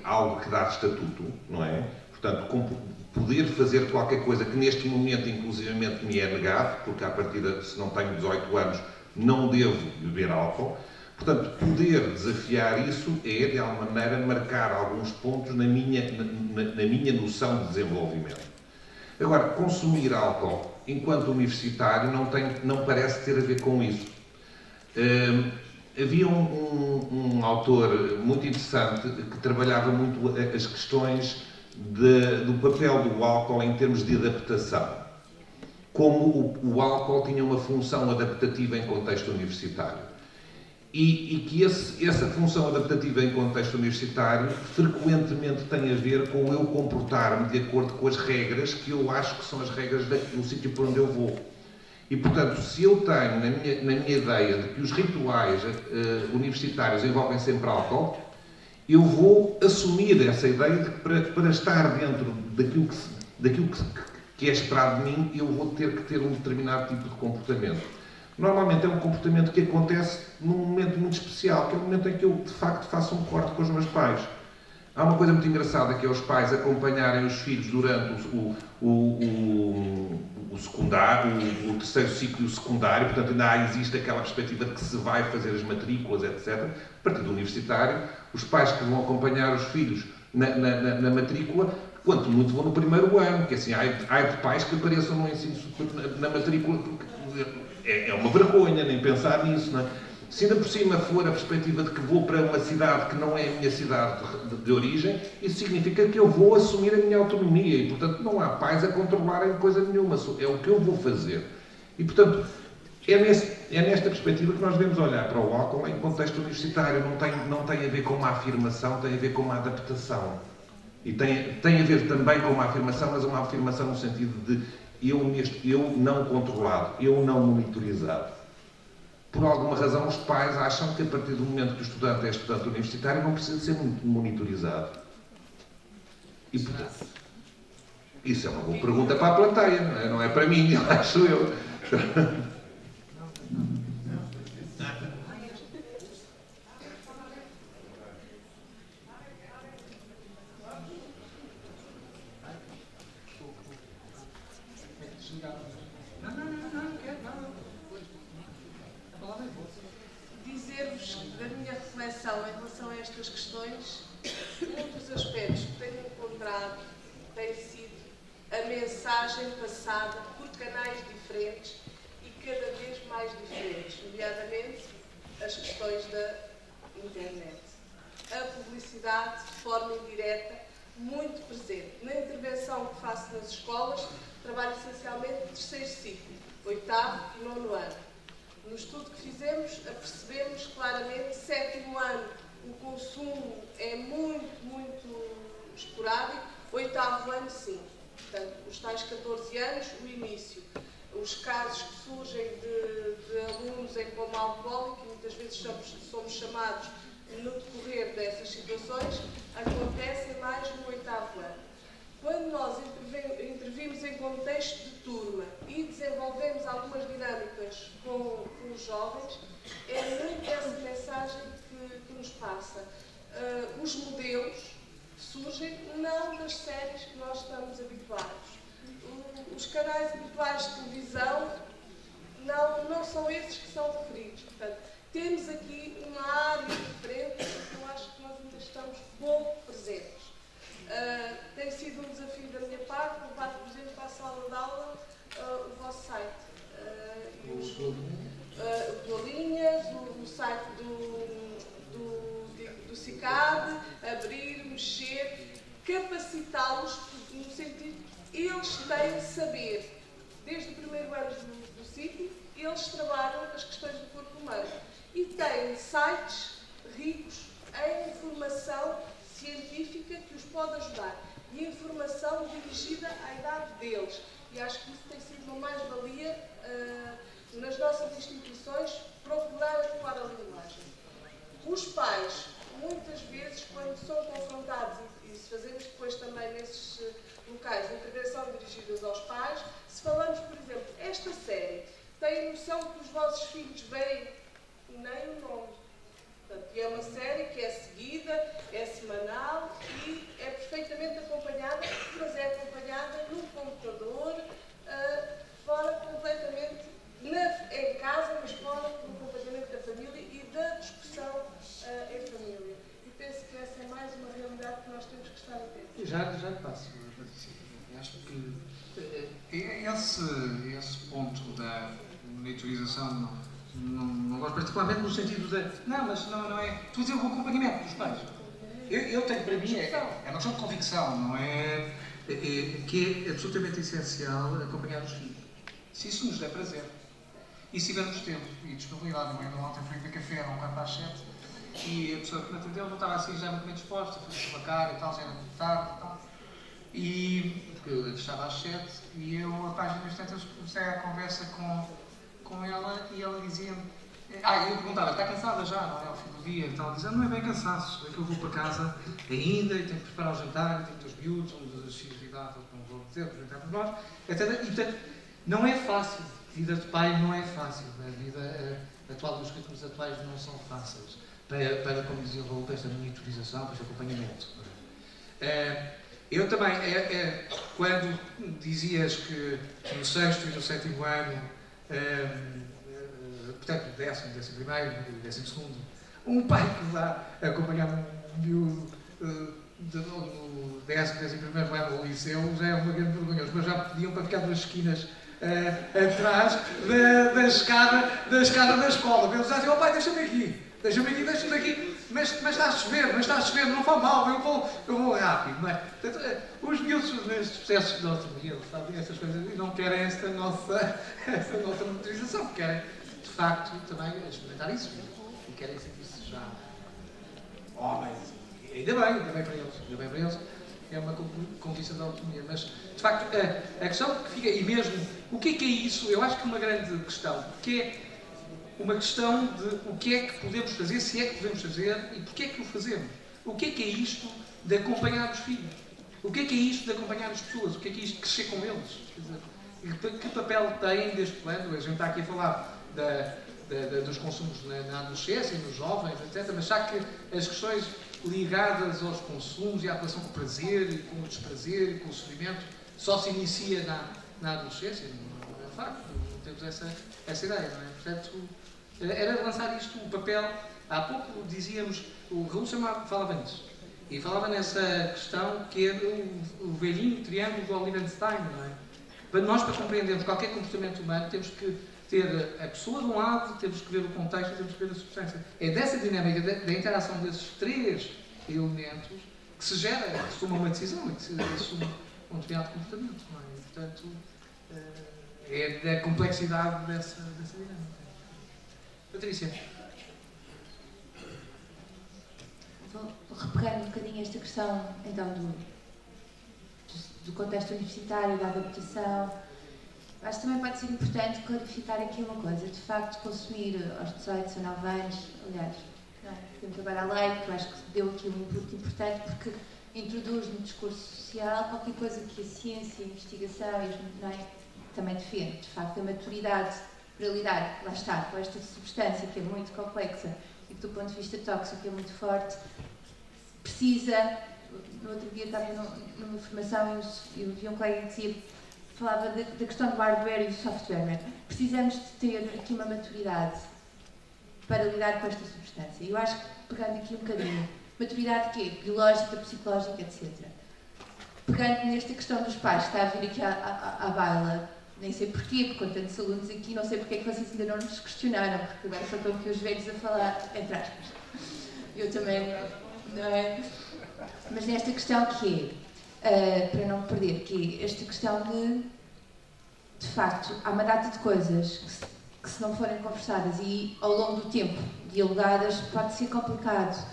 algo que dá estatuto, não é? Portanto, poder fazer qualquer coisa que neste momento inclusivamente me é negado, porque à partida, se não tenho 18 anos, não devo beber álcool. Portanto, poder desafiar isso é, de alguma maneira, marcar alguns pontos na minha noção de desenvolvimento. Agora, consumir álcool enquanto universitário não parece ter a ver com isso. Havia um autor muito interessante que trabalhava muito as questões do papel do álcool em termos de adaptação. Como o álcool tinha uma função adaptativa em contexto universitário. E que essa função adaptativa em contexto universitário frequentemente tem a ver com eu comportar-me de acordo com as regras que eu acho que são as regras do sítio por onde eu vou. E, portanto, se eu tenho na minha ideia de que os rituais universitários envolvem sempre álcool, eu vou assumir essa ideia de que para estar dentro daquilo que é esperado de mim, eu vou ter que ter um determinado tipo de comportamento. Normalmente é um comportamento que acontece num momento muito especial, que é o momento em que eu, de facto, faço um corte com os meus pais. Há uma coisa muito engraçada, que é os pais acompanharem os filhos durante o secundário, o terceiro ciclo secundário, portanto ainda existe aquela perspectiva de que se vai fazer as matrículas, etc. A partir do universitário, os pais que vão acompanhar os filhos na matrícula, quanto muito vão no primeiro ano, que assim, há de pais que apareçam no ensino na matrícula, é uma vergonha nem pensar nisso, não é? Se ainda por cima for a perspectiva de que vou para uma cidade que não é a minha cidade de origem, isso significa que eu vou assumir a minha autonomia e, portanto, não há pais a controlarem coisa nenhuma, é o que eu vou fazer. E, portanto, é nesta perspectiva que nós devemos olhar para o álcool em contexto universitário. Não tem a ver com uma afirmação, tem a ver com uma adaptação. E tem a ver também com uma afirmação, mas uma afirmação no sentido de eu não controlado, eu não monitorizado. Por alguma razão, os pais acham que a partir do momento que o estudante é estudante universitário não precisa ser monitorizado. E, portanto, isso é uma boa pergunta para a plateia, não é para mim, acho eu. Dizer-vos da minha reflexão em relação a estas questões, um dos aspectos que tenho encontrado tem sido a mensagem passada por canais diferentes e cada vez mais diferentes, nomeadamente as questões da internet. A publicidade, de forma indireta, muito presente. Na intervenção que faço nas escolas, trabalho essencialmente terceiro ciclo, 8º e 9º ano. No estudo que fizemos, apercebemos claramente, 7º ano, o consumo é muito esporádico, 8º ano sim. Portanto, os tais 14 anos, o início. Os casos que surgem de alunos em coma alcoólico, e muitas vezes somos chamados no decorrer dessas situações, acontecem mais no 8º ano. Quando nós intervimos em contexto de turma e desenvolvemos algumas dinâmicas com os jovens, é muito essa mensagem que nos passa. Os modelos surgem não das séries que nós estamos habituados. Os canais habituais de televisão não são esses que são referidos. Portanto, temos aqui uma área diferente que eu acho que nós ainda estamos pouco presentes. Tem sido um desafio da minha parte levar, por exemplo, para a sala de aula o vosso site. O Bolinhas, o site do CICAD, abrir, mexer, capacitá-los no sentido de eles têm de saber, desde o primeiro ano do ciclo, eles trabalham as questões do corpo humano e têm sites ricos em informação científica que os pode ajudar e informação dirigida à idade deles. E acho que isso tem sido uma mais-valia nas nossas instituições, procurar adequar a linguagem. Os pais, muitas vezes, quando são confrontados, e se fazemos depois também nesses locais de intervenção dirigidas aos pais, se falamos, por exemplo, esta série, têm noção que os vossos filhos veem nem o nome. Portanto, é uma série que é seguida, é semanal e é perfeitamente acompanhada, mas é acompanhada no computador, fora completamente, em casa, mas fora do acompanhamento da família e da discussão em família. E penso que essa é mais uma realidade que nós temos que estar atentos. Já passo, Patrícia. Acho que esse ponto da monitorização não gosto particularmente no sentido de não é. Tu dizes o acompanhamento dos pais. eu tenho para mim, é uma questão de convicção, não é? Que é absolutamente essencial acompanhar os filhos. Se isso nos der prazer. E se tivermos tempo e disponibilidade, não é? Ontem fui beber café, era 7:15, e a pessoa que me atendeu não estava assim já muito bem disposta, fez uma cara e tal, já era muito tarde e tal. E porque eu estava às 7 e eu, a página dos tantos, comecei a conversa com ela e ela dizia-me. Eu perguntava, está cansada já, não é? Ao fim do dia e tal. Dizia, não é bem cansaço, é que eu vou para casa ainda e tenho que preparar o jantar, e tenho que ter os miúdos, um dos X de idade, não vou dizer, por jantar por nós, etc. E portanto, não é fácil. A vida de pai não é fácil. A vida atual dos ritmos atuais não são fáceis para como dizia o Raul, para esta monitorização, para este acompanhamento. Eu também, quando dizias que no 6º e no 7º ano, portanto, no 10º, 11º e 12º, um pai que vá acompanhar um miúdo no 10º ano ao liceu já é uma grande vergonhosa, mas já pediam para ficar duas esquinas atrás da escada da escola. Eles diziam, pai, deixa-me aqui, mas está a chover, não faz mal, eu vou rápido, não é? Portanto, os miúdos nestes processos de autonomia fazem estas coisas e não querem essa nossa monitorização, querem, de facto, também experimentar isso, e querem sentir-se já homens, e ainda bem para eles, é uma conquista da autonomia, mas, de facto, a questão que fica, e mesmo, o que é isso? Eu acho que é uma grande questão, que é uma questão de o que é que podemos fazer, se é que podemos fazer e porque é que o fazemos. O que é isto de acompanhar os filhos? O que é isto de acompanhar as pessoas? O que é isto de crescer com eles? Quer dizer, que papel tem deste plano? A gente está aqui a falar dos consumos na adolescência, nos jovens, etc. Mas já que as questões ligadas aos consumos e à relação com o prazer, e com o desprazer, e com o sofrimento, só se inicia na adolescência, não é facto, não temos essa ideia, não é? Portanto, era lançar isto, o papel, há pouco dizíamos, o Raul falava nisso, e falava nessa questão que é o velhinho triângulo do Oliver Stein, não é? Para compreendermos qualquer comportamento humano, temos que ter a pessoa de um lado, temos que ver o contexto, temos que ver a substância. É dessa dinâmica, da interação desses três elementos, que se gera, que se toma uma decisão e que se assume um determinado comportamento, não é? E, portanto, é da complexidade dessa dinâmica. Patrícia. Vou repegar um bocadinho esta questão, então, do contexto universitário, da adaptação. Acho que também pode ser importante clarificar aqui uma coisa. De facto, consumir aos 18, 19 anos, aliás, podemos agora a lei, que eu acho que deu aqui um input importante, porque introduz no discurso social qualquer coisa que a ciência, a investigação também defende. De facto, a maturidade para lidar, lá está, com esta substância que é muito complexa e que do ponto de vista tóxico é muito forte, precisa. No outro dia estava numa formação e eu vi um colega que falava da questão do hardware e do software. Precisamos de ter aqui uma maturidade para lidar com esta substância. Eu acho que, pegando aqui um bocadinho, maturidade que é biológica, psicológica, etc. Pegando nesta questão dos pais, que está a vir aqui à baila, nem sei porquê, porque com tantos alunos aqui, não sei porque é que vocês ainda não nos questionaram, porque agora só estão aqui os velhos a falar, entre aspas. Eu também, não é? Mas nesta questão que é, para não perder, que é esta questão de facto, há uma data de coisas que se não forem conversadas e ao longo do tempo dialogadas, pode ser complicado.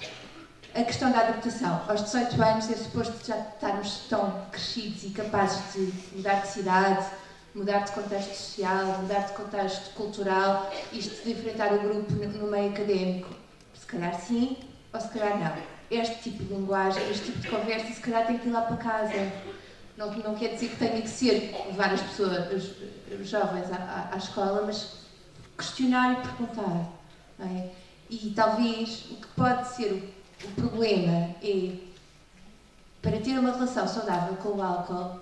A questão da adaptação. Aos 18 anos é suposto já estarmos tão crescidos e capazes de mudar de cidade, mudar de contexto social, mudar de contexto cultural, isto de enfrentar o grupo no meio académico. Se calhar sim, ou se calhar não. Este tipo de linguagem, este tipo de conversa, se calhar tem que ir lá para casa. Não quer dizer que tenha que ser levar as pessoas, os jovens à escola, mas questionar e perguntar. Não é? E talvez o que pode ser o problema é, para ter uma relação saudável com o álcool,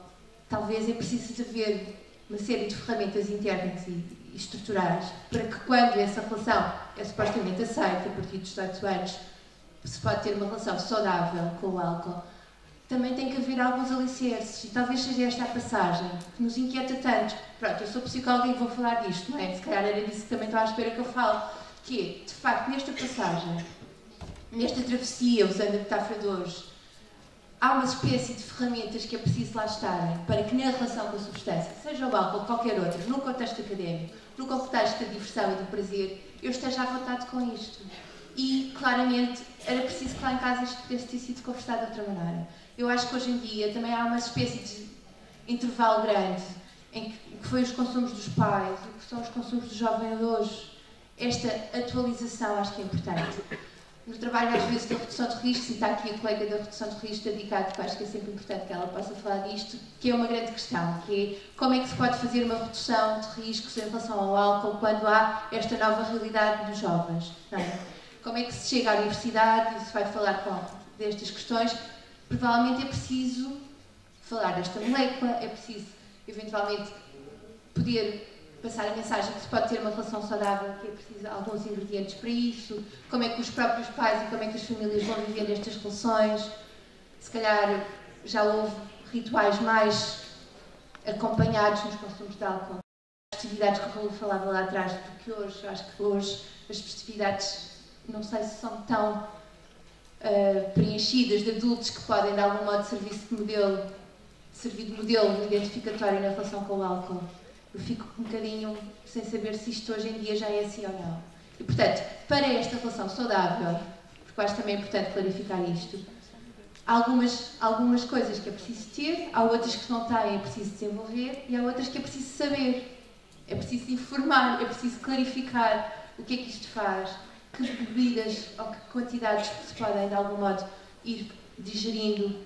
talvez é preciso de haver uma série de ferramentas internas e estruturais para que quando essa relação é supostamente aceita a partir dos 18 anos, se pode ter uma relação saudável com o álcool, também tem que haver alguns alicerces e talvez seja esta a passagem que nos inquieta tanto. Pronto, eu sou psicóloga e vou falar disto, não é? Se calhar era disso que também estou à espera que eu fale, que é, de facto, nesta passagem nesta travessia, usando a metáfora de hoje, há uma espécie de ferramentas que é preciso lá estarem para que na relação com a substância, seja o álcool ou qualquer outra, no contexto académico, no contexto da diversão e do prazer, eu esteja à vontade com isto. E, claramente, era preciso que lá em casa isto pudesse ter sido conversado de outra maneira. Eu acho que hoje em dia também há uma espécie de intervalo grande em que foi os consumos dos pais, o que são os consumos dos jovens de hoje. Esta atualização acho que é importante. No trabalho, às vezes, da redução de riscos, e está aqui a colega da redução de riscos dedicada, porque acho que é sempre importante que ela possa falar disto, que é uma grande questão, que é como é que se pode fazer uma redução de riscos em relação ao álcool quando há esta nova realidade dos jovens, não é? Como é que se chega à universidade e se vai falar destas questões? Provavelmente é preciso falar desta molécula, é preciso, eventualmente, poder passar a mensagem que se pode ter uma relação saudável, que é preciso alguns ingredientes para isso, como é que os próprios pais e como é que as famílias vão viver estas relações. Se calhar já houve rituais mais acompanhados nos consumos de álcool. As festividades que o Raul falava lá atrás do que hoje. Eu acho que hoje as festividades, não sei se são tão preenchidas de adultos que podem de algum modo servir de modelo identificatório na relação com o álcool. Eu fico um bocadinho sem saber se isto hoje em dia já é assim ou não. E, portanto, para esta relação saudável, porque eu acho também importante clarificar isto, há algumas coisas que é preciso ter, há outras que não têm, é preciso desenvolver, e há outras que é preciso saber, é preciso informar, é preciso clarificar o que é que isto faz, que bebidas ou que quantidades se podem, de algum modo, ir digerindo,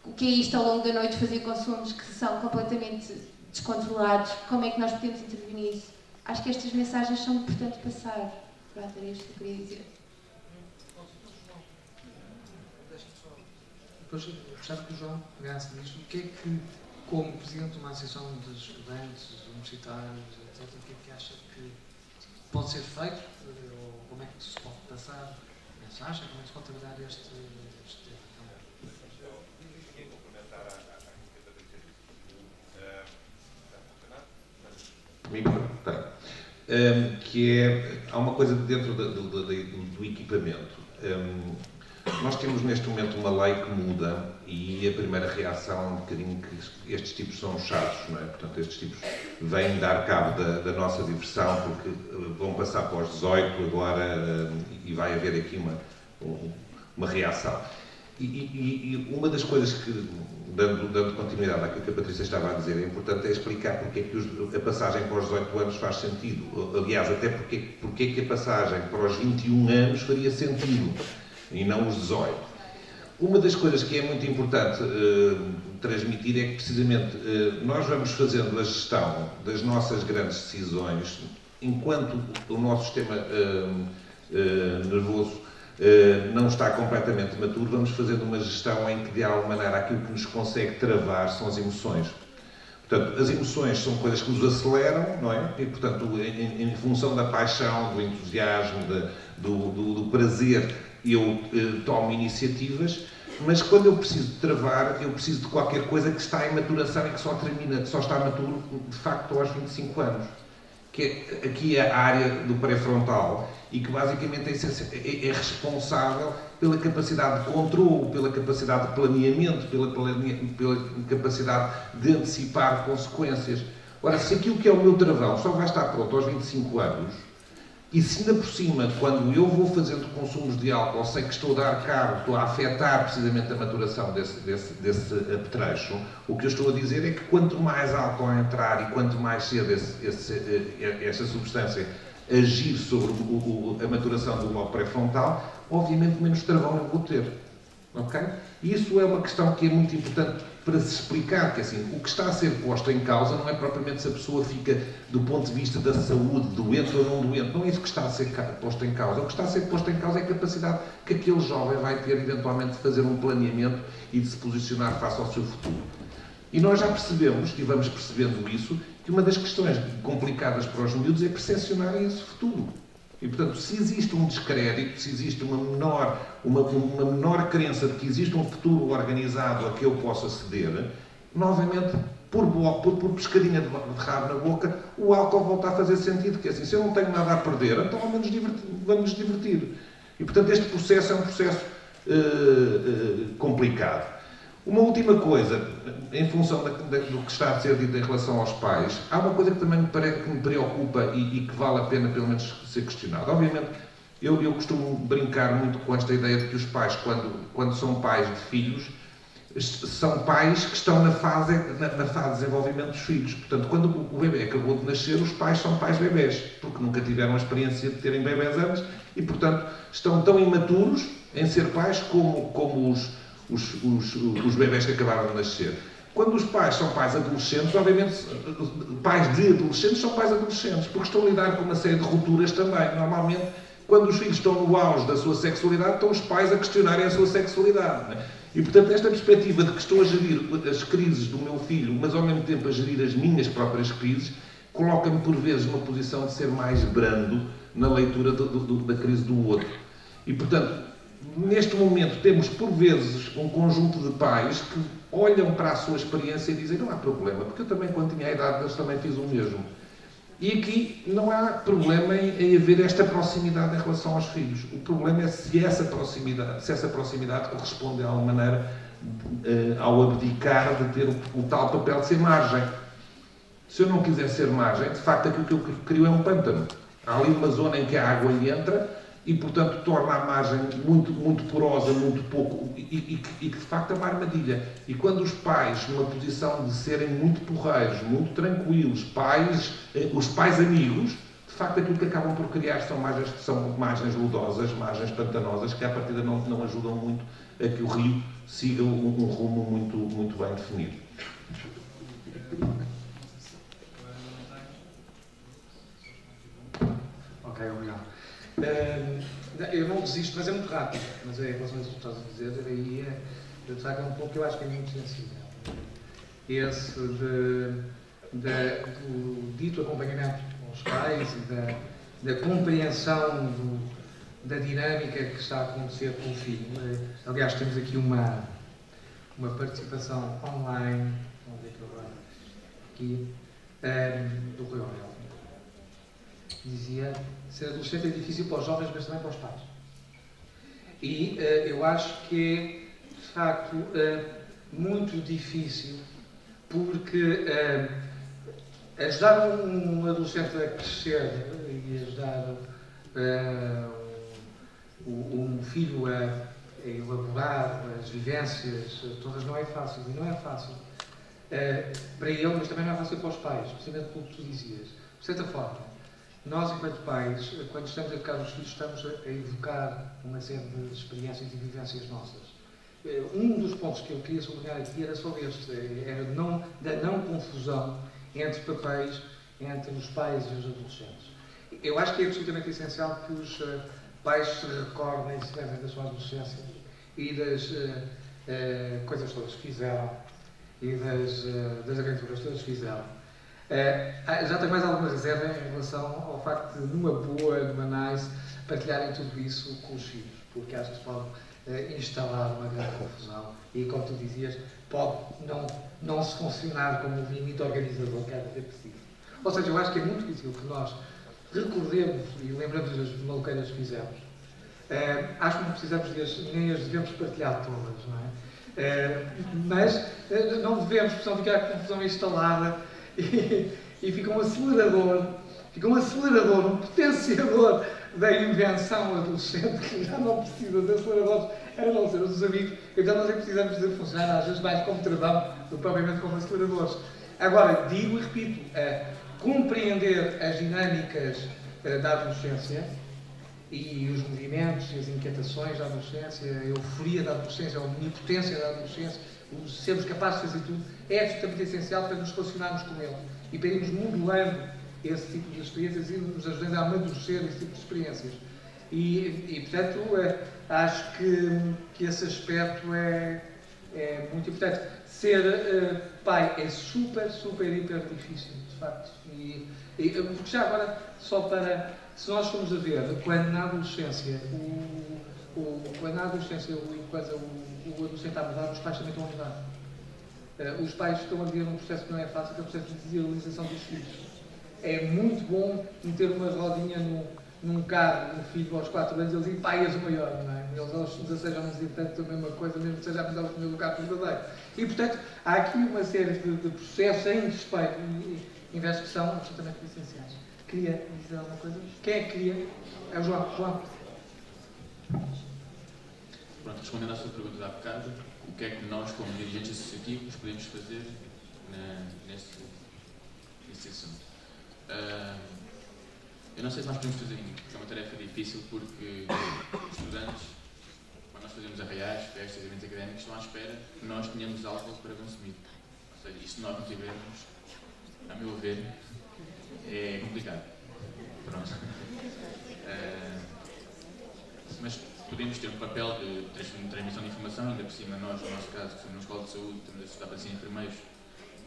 o que é isto ao longo da noite, fazer consumos que são completamente descontrolados, como é que nós podemos intervenir nisso. Acho que estas mensagens são importantes passar. Pronto, era isto que eu queria dizer. Depois, eu gostava que o João pegasse nisto. O que é que, como Presidente de uma associação de estudantes, universitários, etc., o que é que acha que pode ser feito? Ou como é que se pode passar mensagem? Como é que se pode trabalhar este tema? Que é, há uma coisa dentro do equipamento. Nós temos neste momento uma lei que muda e a primeira reação é um bocadinho que estes tipos são chatos, não é? Portanto, estes tipos vêm dar cabo da nossa diversão porque vão passar para os 18 agora e vai haver aqui uma reação. E uma das coisas que, dando continuidade àquilo que a Patrícia estava a dizer, é importante explicar porque é que a passagem para os 18 anos faz sentido. Aliás, até porque é que a passagem para os 21 anos faria sentido e não os 18. Uma das coisas que é muito importante transmitir é que, precisamente, nós vamos fazendo a gestão das nossas grandes decisões enquanto o nosso sistema nervoso não está completamente maturo, vamos fazendo uma gestão em que, de alguma maneira, aquilo que nos consegue travar são as emoções. Portanto, as emoções são coisas que nos aceleram, não é? E, portanto, em função da paixão, do entusiasmo, do prazer, eu tomo iniciativas, mas quando eu preciso de travar, eu preciso de qualquer coisa que está em maturação e que só está maturo, de facto, aos 25 anos. Que aqui é a área do pré-frontal e que basicamente é responsável pela capacidade de controle, pela capacidade de planeamento, pela capacidade de antecipar consequências. Ora, se aquilo que é o meu travão só vai estar pronto aos 25 anos, e se ainda por cima, quando eu vou fazendo consumos de álcool, sei que estou a dar cabo, estou a afetar precisamente a maturação desse apetrecho, o que eu estou a dizer é que quanto mais álcool entrar e quanto mais cedo essa substância agir sobre a maturação do lobo pré-frontal, obviamente menos travão eu vou ter. Ok? E isso é uma questão que é muito importante para se explicar, que assim, o que está a ser posto em causa não é propriamente se a pessoa fica, do ponto de vista da saúde, doente ou não doente, não é isso que está a ser posto em causa. O que está a ser posto em causa é a capacidade que aquele jovem vai ter, eventualmente, de fazer um planeamento e de se posicionar face ao seu futuro. E nós já percebemos, e vamos percebendo isso, que uma das questões complicadas para os miúdos é percepcionarem esse futuro. E, portanto, se existe um descrédito, se existe uma menor crença de que existe um futuro organizado a que eu possa ceder, novamente, por pescadinha de rabo na boca, o álcool volta a fazer sentido. Que é assim, se eu não tenho nada a perder, então vamos nos divertir. E, portanto, este processo é um processo complicado. Uma última coisa, em função do que está a ser dito em relação aos pais, há uma coisa que também que me preocupa e que vale a pena, pelo menos, ser questionada. Obviamente, eu costumo brincar muito com esta ideia de que os pais, quando são pais de filhos, são pais que estão na fase de desenvolvimento dos filhos. Portanto, quando o bebê acabou de nascer, os pais são pais bebés, porque nunca tiveram a experiência de terem bebés antes e, portanto, estão tão imaturos em ser pais como os bebés que acabaram de nascer. Quando os pais são pais adolescentes, obviamente, pais de adolescentes são pais adolescentes, porque estão a lidar com uma série de rupturas também. Normalmente, quando os filhos estão no auge da sua sexualidade, estão os pais a questionarem a sua sexualidade. Não é? E, portanto, esta perspectiva de que estou a gerir as crises do meu filho, mas ao mesmo tempo a gerir as minhas próprias crises, coloca-me, por vezes, numa posição de ser mais brando na leitura da crise do outro. E, portanto, neste momento temos, por vezes, um conjunto de pais que olham para a sua experiência e dizem: não há problema, porque eu também, quando tinha a idade deles, também fiz o mesmo. E aqui não há problema em haver esta proximidade em relação aos filhos. O problema é se essa proximidade corresponde, de alguma maneira, ao abdicar de ter o tal papel de ser margem. Se eu não quiser ser margem, de facto, aquilo que eu crio é um pântano. Há ali uma zona em que a água entra e, portanto, torna a margem muito porosa, muito pouco, e que, de facto, é uma armadilha. E quando os pais, numa posição de serem muito porreiros, muito tranquilos, os pais amigos, de facto, aquilo que acabam por criar são margens lodosas, margens pantanosas, que, à partida, não ajudam muito a que o rio siga um rumo muito bem definido. Ok, obrigado. Eu não desisto, mas é muito rápido. Mas em relação a isso que estás a dizer, aí de facto é um ponto que eu acho que é muito sensível. Esse do dito acompanhamento com os pais e da compreensão da dinâmica que está a acontecer com o filho. Aliás, temos aqui uma participação online, vamos ver agora, aqui, do Rui Aurélio. Dizia: ser adolescente é difícil para os jovens, mas também para os pais. E eu acho que é, de facto, muito difícil, porque ajudar um adolescente a crescer e ajudar um filho a elaborar as vivências todas não é fácil. E não é fácil para ele, mas também não é fácil para os pais, precisamente pelo que tu dizias. De certa forma, nós, enquanto pais, quando estamos a educar os filhos, estamos a evocar uma série de experiências e vivências nossas. Um dos pontos que eu queria sublinhar aqui era só este, era da não confusão entre papéis, entre os pais e os adolescentes. Eu acho que é absolutamente essencial que os pais se recordem e se lembrem da sua adolescência e das coisas todas que fizeram e das aventuras todas que fizeram. Já tenho mais alguma reserva em relação ao facto de, numa boa, numa nice, partilharem tudo isso com os filhos, porque acho que se pode instalar uma grande confusão e, como tu dizias, pode não se funcionar como um limite organizador que era ser preciso. Ou seja, eu acho que é muito difícil que nós recordemos e lembramos das maluqueiras que fizemos. Acho que não precisamos nem as devemos partilhar todas, não é? Mas não devemos, porque senão ficar a confusão instalada. E fica um acelerador, um potenciador da invenção adolescente que já não precisa de aceleradores, a não ser os dos amigos. Então nós precisamos de funcionar às vezes mais como travão do que propriamente como aceleradores. Agora, digo e repito, compreender as dinâmicas da adolescência e os movimentos e as inquietações da adolescência, a euforia da adolescência, a omnipotência da adolescência, sermos capazes de fazer tudo, é absolutamente essencial para nos relacionarmos com ele e para irmos modulando esse tipo de experiências e nos ajudando a amadurecer esse tipo de experiências. E portanto, acho que esse aspecto é muito importante. Ser pai é super, hiper difícil, de facto. Porque já agora, só para... Se nós formos a ver, quando na adolescência o adolescente a mudar, os pais também estão a mudar. Os pais estão a viver num processo que não é fácil, que é o processo de idealização dos filhos. É muito bom meter uma rodinha num carro, um filho aos 4 anos, eles dizem, pai, és o maior, não é? Eles aos 16 anos dizem tanto a mesma coisa, mesmo que seja a pesar do pneu do carro verdadeiro. E, portanto, há aqui uma série de processos em respeito e inverso que são absolutamente essenciais. Queria dizer alguma coisa? Quem é que queria? É o João. Pronto, respondendo à sua pergunta de há bocado, o que é que nós, como dirigentes associativos, podemos fazer nesse assunto? Eu não sei se nós podemos fazer isso, porque é uma tarefa difícil, porque os estudantes, quando nós fazemos arraiais, festas, eventos académicos, estão à espera que nós tenhamos álcool para consumir. Ou seja, e se nós não tivermos, a meu ver, é complicado. Pronto. Mas podemos ter um papel de transmissão de informação, ainda por cima nós, no nosso caso, que somos uma escola de saúde, estamos a estudar para ser enfermeiros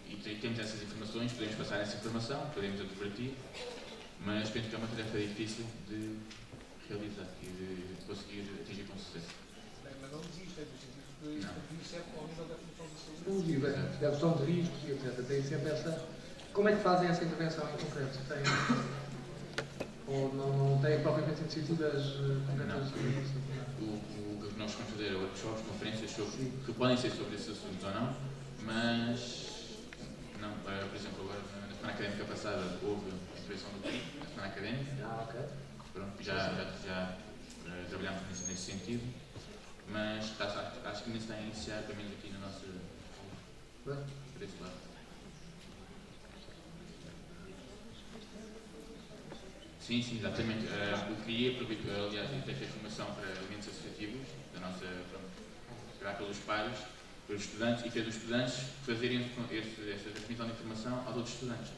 e temos essas informações, podemos passar essa informação, podemos advertir, mas penso que é uma tarefa difícil de realizar e de conseguir atingir com sucesso. Mas não desista, no sentido de isso é ao nível da função de saúde, da redução de riscos e etc. Tem sempre essa... Como é que fazem essa intervenção em concreto? Ou não têm propriamente iniciativas concretas? O que nós vamos fazer é workshops, conferências que podem ser sobre esses assuntos ou não, mas não, por exemplo, agora na semana académica passada houve a intervenção do PRI, na semana académica. Ok. Pronto, já trabalhamos nesse sentido, mas acho que ainda está a iniciar, pelo menos aqui no nosso lado. Sim, exatamente. Eu queria aproveitar, aliás, esta formação para elementos associativos, da nossa, esperar pelos pares, pelos estudantes, e ter os estudantes fazerem essa transmissão de informação aos outros estudantes.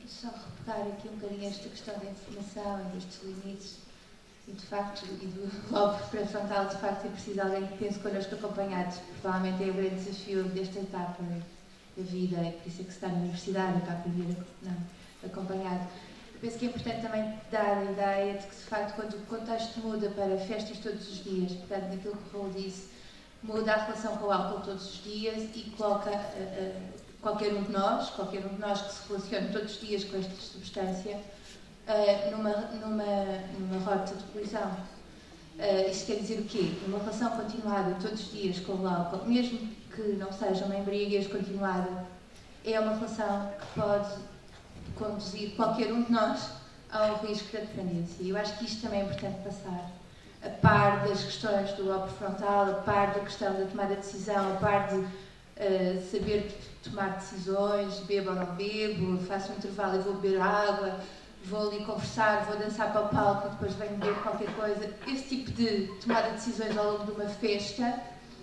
Só repetir aqui um bocadinho esta questão da informação e destes limites e, de facto, e do lobo pré-frontal, de facto, é preciso alguém que pense connosco acompanhados. Provavelmente é o grande desafio desta etapa da vida, e por isso é que se está na universidade, para aprender acompanhado. Eu penso que é importante também dar a ideia de que, de facto, quando o contexto muda para festas todos os dias, portanto, naquilo que o Raul disse, muda a relação com o álcool todos os dias e coloca qualquer um de nós que se relacione todos os dias com esta substância, numa rota de colisão. Isto quer dizer o quê? Uma relação continuada todos os dias com o álcool, mesmo que não seja uma embriaguez continuada, é uma relação que pode conduzir qualquer um de nós ao risco da dependência. E eu acho que isto também é importante passar. A par das questões do lobo frontal, a par da questão da tomada de decisão, a par de saber tomar decisões, bebo ou não bebo, faço um intervalo e vou beber água, vou ali conversar, vou dançar para o palco e depois venho beber qualquer coisa. Esse tipo de tomada de decisões ao longo de uma festa,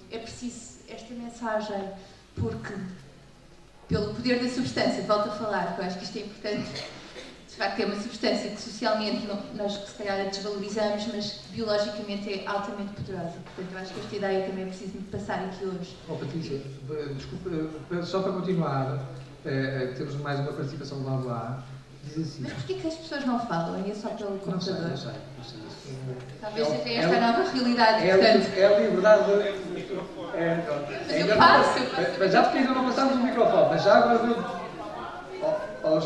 é preciso esta mensagem, porque pelo poder da substância, volto a falar, que eu acho que isto é importante, de facto é uma substância que socialmente nós se calhar a desvalorizamos, mas que biologicamente é altamente poderosa. Portanto, eu acho que esta ideia também é preciso me passar aqui hoje. Patrícia, desculpa, só para continuar, temos mais uma participação do lado lá. Diz assim. Mas porquê que as pessoas não falam? É só pelo computador? Não sei. Talvez seja esta a nova realidade. É a liberdade de... Eu passo. Mas já porque ainda não passamos o microfone, mas já agora aos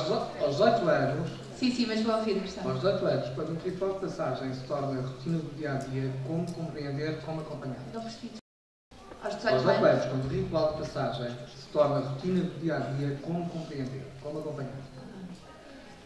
18 anos... Sim, mas vou ouvir a questão. Aos 18 anos, quando o ritual de passagem se torna rotina do dia-a-dia, como compreender, como acompanhar? Não percebi. Aos 18 anos, quando o ritual de passagem se torna rotina do dia-a-dia, como compreender, como acompanhar?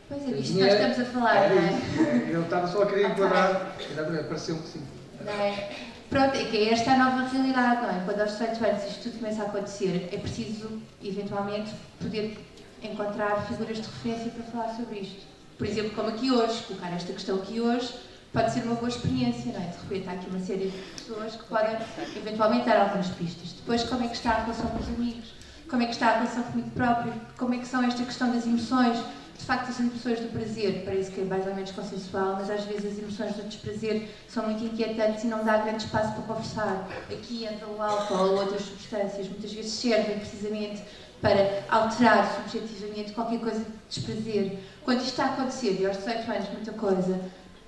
Pois é, isto que nós estamos a falar, não é? Eu estava só a querer enquadrar, exatamente, pareceu-me que sim. Não é? Pronto, é que é esta a nova realidade, não é? Quando aos 18 anos isto tudo começa a acontecer, é preciso, eventualmente, poder encontrar figuras de referência para falar sobre isto. Por exemplo, como aqui hoje, colocar esta questão aqui hoje, pode ser uma boa experiência, não é? De repente há aqui uma série de pessoas que podem, eventualmente, dar algumas pistas. Depois, como é que está a relação com os amigos? Como é que está a relação comigo próprio? Como é que são esta questão das emoções? De facto, as emoções do prazer, parece que é mais ou menos consensual, mas às vezes as emoções do desprazer são muito inquietantes e não dá grande espaço para conversar. Aqui entra o álcool ou outras substâncias, muitas vezes servem precisamente para alterar subjetivamente qualquer coisa de desprazer. Quando isto está a acontecer, e aos 18 anos muita coisa,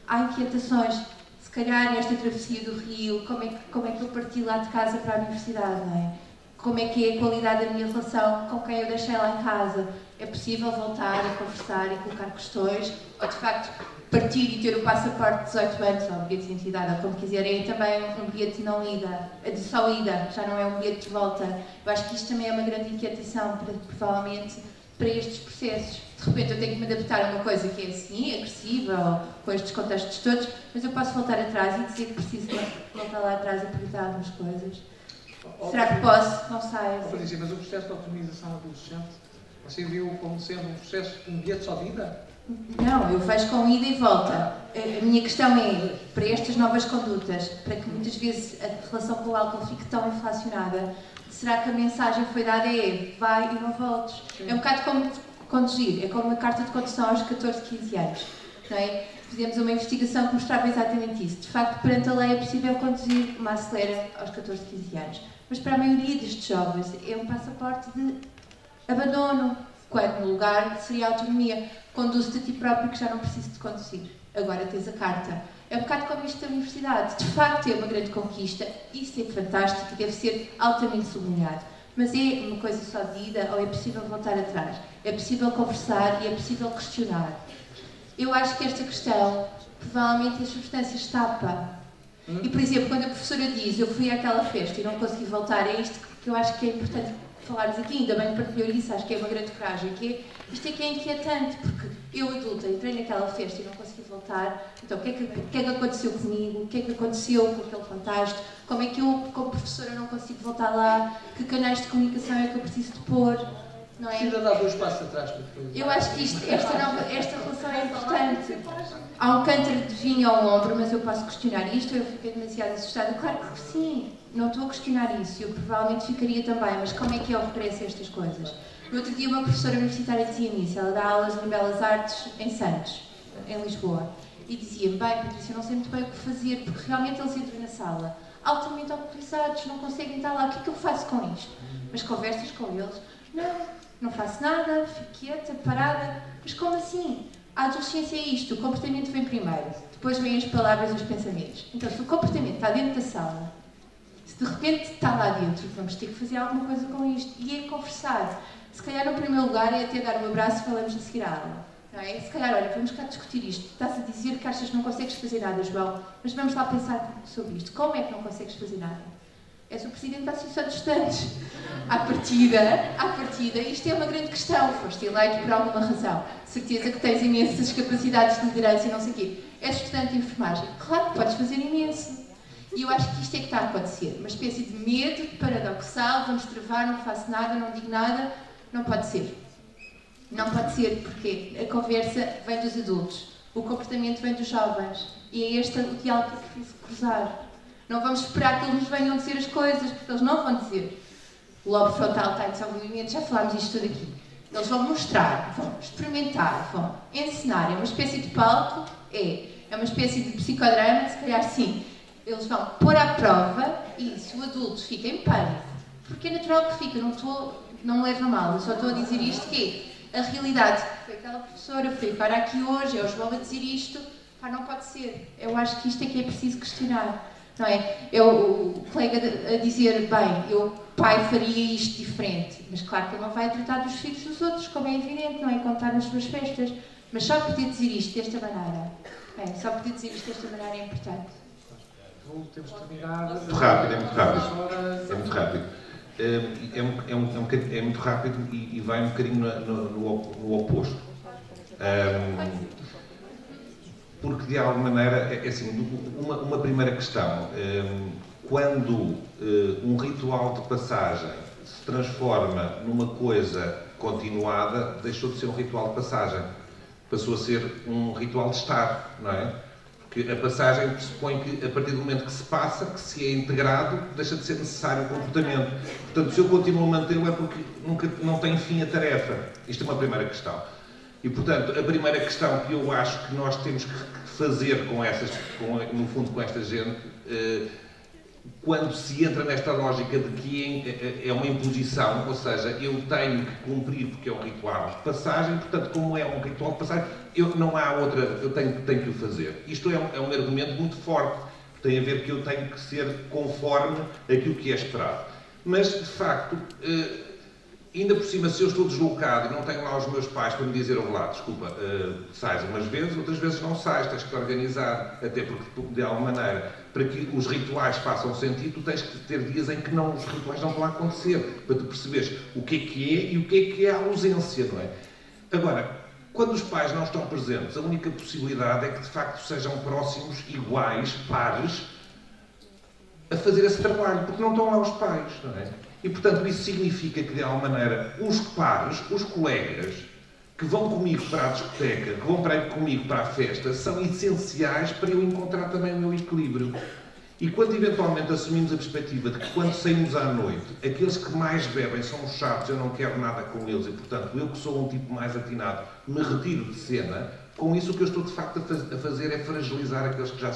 há inquietações, se calhar nesta travessia do rio, como é que eu parti lá de casa para a universidade, não é? como é que é a qualidade da minha relação com quem eu deixei lá em casa. É possível voltar a conversar e colocar questões, ou de facto partir e ter o passaporte de 18 anos, ou um bilhete de identidade, ou como quiserem, é também um bilhete de não ida, de só ida, já não é um bilhete de volta. Eu acho que isto também é uma grande inquietação, provavelmente, para estes processos. De repente eu tenho que me adaptar a uma coisa que é assim, agressiva, ou com estes contextos todos, mas eu posso voltar atrás e dizer que preciso voltar lá atrás e perguntar algumas coisas. Será que posso? Não sei. Mas o processo de autonomização adolescente, você viu como sendo um processo de um bilhete só de ida? Não, eu vejo com ida e volta. A minha questão é, para estas novas condutas, para que muitas vezes a relação com o álcool fique tão inflacionada, será que a mensagem foi dada é vai e não voltes? É um bocado como conduzir, é como uma carta de condução aos 14, 15 anos. Não é? Fizemos uma investigação que mostrava exatamente isso. De facto, perante a lei é possível conduzir uma acelera aos 14, 15 anos. Mas para a maioria destes jovens é um passaporte de abandono, quando no lugar seria a autonomia. Conduz-te a ti próprio que já não preciso de conduzir. Agora tens a carta. É um bocado como isto da universidade. De facto é uma grande conquista, isso é fantástico e deve ser altamente sublinhado. Mas é uma coisa só de ida ou é possível voltar atrás? É possível conversar e é possível questionar. Eu acho que esta questão, provavelmente as substâncias tapa. E, por exemplo, quando a professora diz eu fui àquela festa e não consegui voltar, é isto que eu acho que é importante falarmos aqui, ainda bem que partilhou isso, acho que é uma grande coragem, que é, isto é que é inquietante, porque eu, adulta, entrei naquela festa e não consegui voltar, então o que é que aconteceu comigo, o que é que aconteceu com aquele contexto, como é que eu, como professora, não consigo voltar lá, que canais de comunicação é que eu preciso de pôr, não é? Precisa dar 2 passos atrás para depois. Eu acho que esta relação é importante. Há um cântaro de vinho ao ombro, mas eu posso questionar isto, eu fiquei demasiado assustada. Claro que sim, não estou a questionar isso, eu provavelmente ficaria também, mas como é que eu regresso a estas coisas? No outro dia uma professora universitária dizia-me isso, ela dá aulas em Belas Artes em Santos, em Lisboa, e dizia-me, bem Patrícia, eu não sei muito bem o que fazer, porque realmente eles entram na sala, altamente alcoolizados, não conseguem estar lá, o que é que eu faço com isto? Mas conversas com eles, não faço nada, fico quieta, parada, mas como assim? A adolescência é isto, o comportamento vem primeiro, depois vêm as palavras e os pensamentos. Então, se o comportamento está dentro da sala, se de repente está lá dentro, vamos ter que fazer alguma coisa com isto. E é conversar. Se calhar, no primeiro lugar, é até dar um abraço e falamos a seguir a aula. Não é? Se calhar, olha, vamos cá discutir isto. Estás a dizer que achas que não consegues fazer nada, João, mas vamos lá pensar sobre isto. Como é que não consegues fazer nada? És o Presidente da Associação de Estudantes. À partida, isto é uma grande questão. Foste eleito por alguma razão. Certeza que tens imensas capacidades de liderança e não sei o quê. És estudante de enfermagem. Claro que podes fazer imenso. E eu acho que isto é que está a acontecer. Uma espécie de medo paradoxal. Vamos travar, não faço nada, não digo nada. Não pode ser. Não pode ser porque a conversa vem dos adultos. O comportamento vem dos jovens. E é este o diálogo que é preciso cruzar. Não vamos esperar que eles nos venham dizer as coisas, porque eles não vão dizer. O lobo frontal está em desenvolvimento, já falámos isto tudo aqui. Eles vão mostrar, vão experimentar, vão ensinar. É uma espécie de palco, é uma espécie de psicodrama, se calhar sim. Eles vão pôr à prova e se o adulto fica em pânico, porque é natural que fica, não me leva a mal, eu só estou a dizer isto que é a realidade. Foi aquela professora, foi agora aqui hoje, é o João a dizer isto, pá, não pode ser. Eu acho que isto é que é preciso questionar. Não é? O colega a dizer, bem, eu, pai, faria isto diferente. Mas claro que ele não vai tratar dos filhos dos outros, como é evidente, não é? Contar nas suas festas. Mas só poder dizer isto desta maneira, só poder dizer isto desta maneira é importante. Temos que terminar. É muito rápido. É muito rápido e vai um bocadinho no oposto. Porque, de alguma maneira, é assim, uma primeira questão, quando um ritual de passagem se transforma numa coisa continuada, deixou de ser um ritual de passagem, passou a ser um ritual de estar, não é? Porque a passagem pressupõe que, a partir do momento que se passa, que se é integrado, deixa de ser necessário o comportamento. Portanto, se eu continuo a mantê-lo é porque não tem fim a tarefa. Isto é uma primeira questão. E, portanto, a primeira questão que eu acho que nós temos que fazer no fundo com esta gente, quando se entra nesta lógica de que é uma imposição, ou seja, eu tenho que cumprir porque é um ritual de passagem, portanto, como é um ritual de passagem, não há outra, eu tenho que o fazer. Isto é um argumento muito forte, tem a ver que eu tenho que ser conforme aquilo que é esperado. Mas, de facto, ainda por cima, se eu estou deslocado e não tenho lá os meus pais para me dizer, lá, desculpa, sais umas vezes, outras vezes não sais, tens que te organizar, até porque, de alguma maneira, para que os rituais façam sentido, tu tens que ter dias em que os rituais não vão acontecer, para tu perceberes o que é e o que é a ausência, não é? Agora, quando os pais não estão presentes, a única possibilidade é que, de facto, sejam próximos, iguais, pares, a fazer esse trabalho, porque não estão lá os pais, não é? E, portanto, isso significa que, de alguma maneira, os pares, os colegas, que vão comigo para a discoteca, que vão comigo para a festa, são essenciais para eu encontrar também o meu equilíbrio. E quando, eventualmente, assumimos a perspectiva de que, quando saímos à noite, aqueles que mais bebem são os chatos, eu não quero nada com eles, e, portanto, eu que sou um tipo mais atinado, me retiro de cena, com isso o que eu estou, de facto, a fazer é fragilizar aqueles que já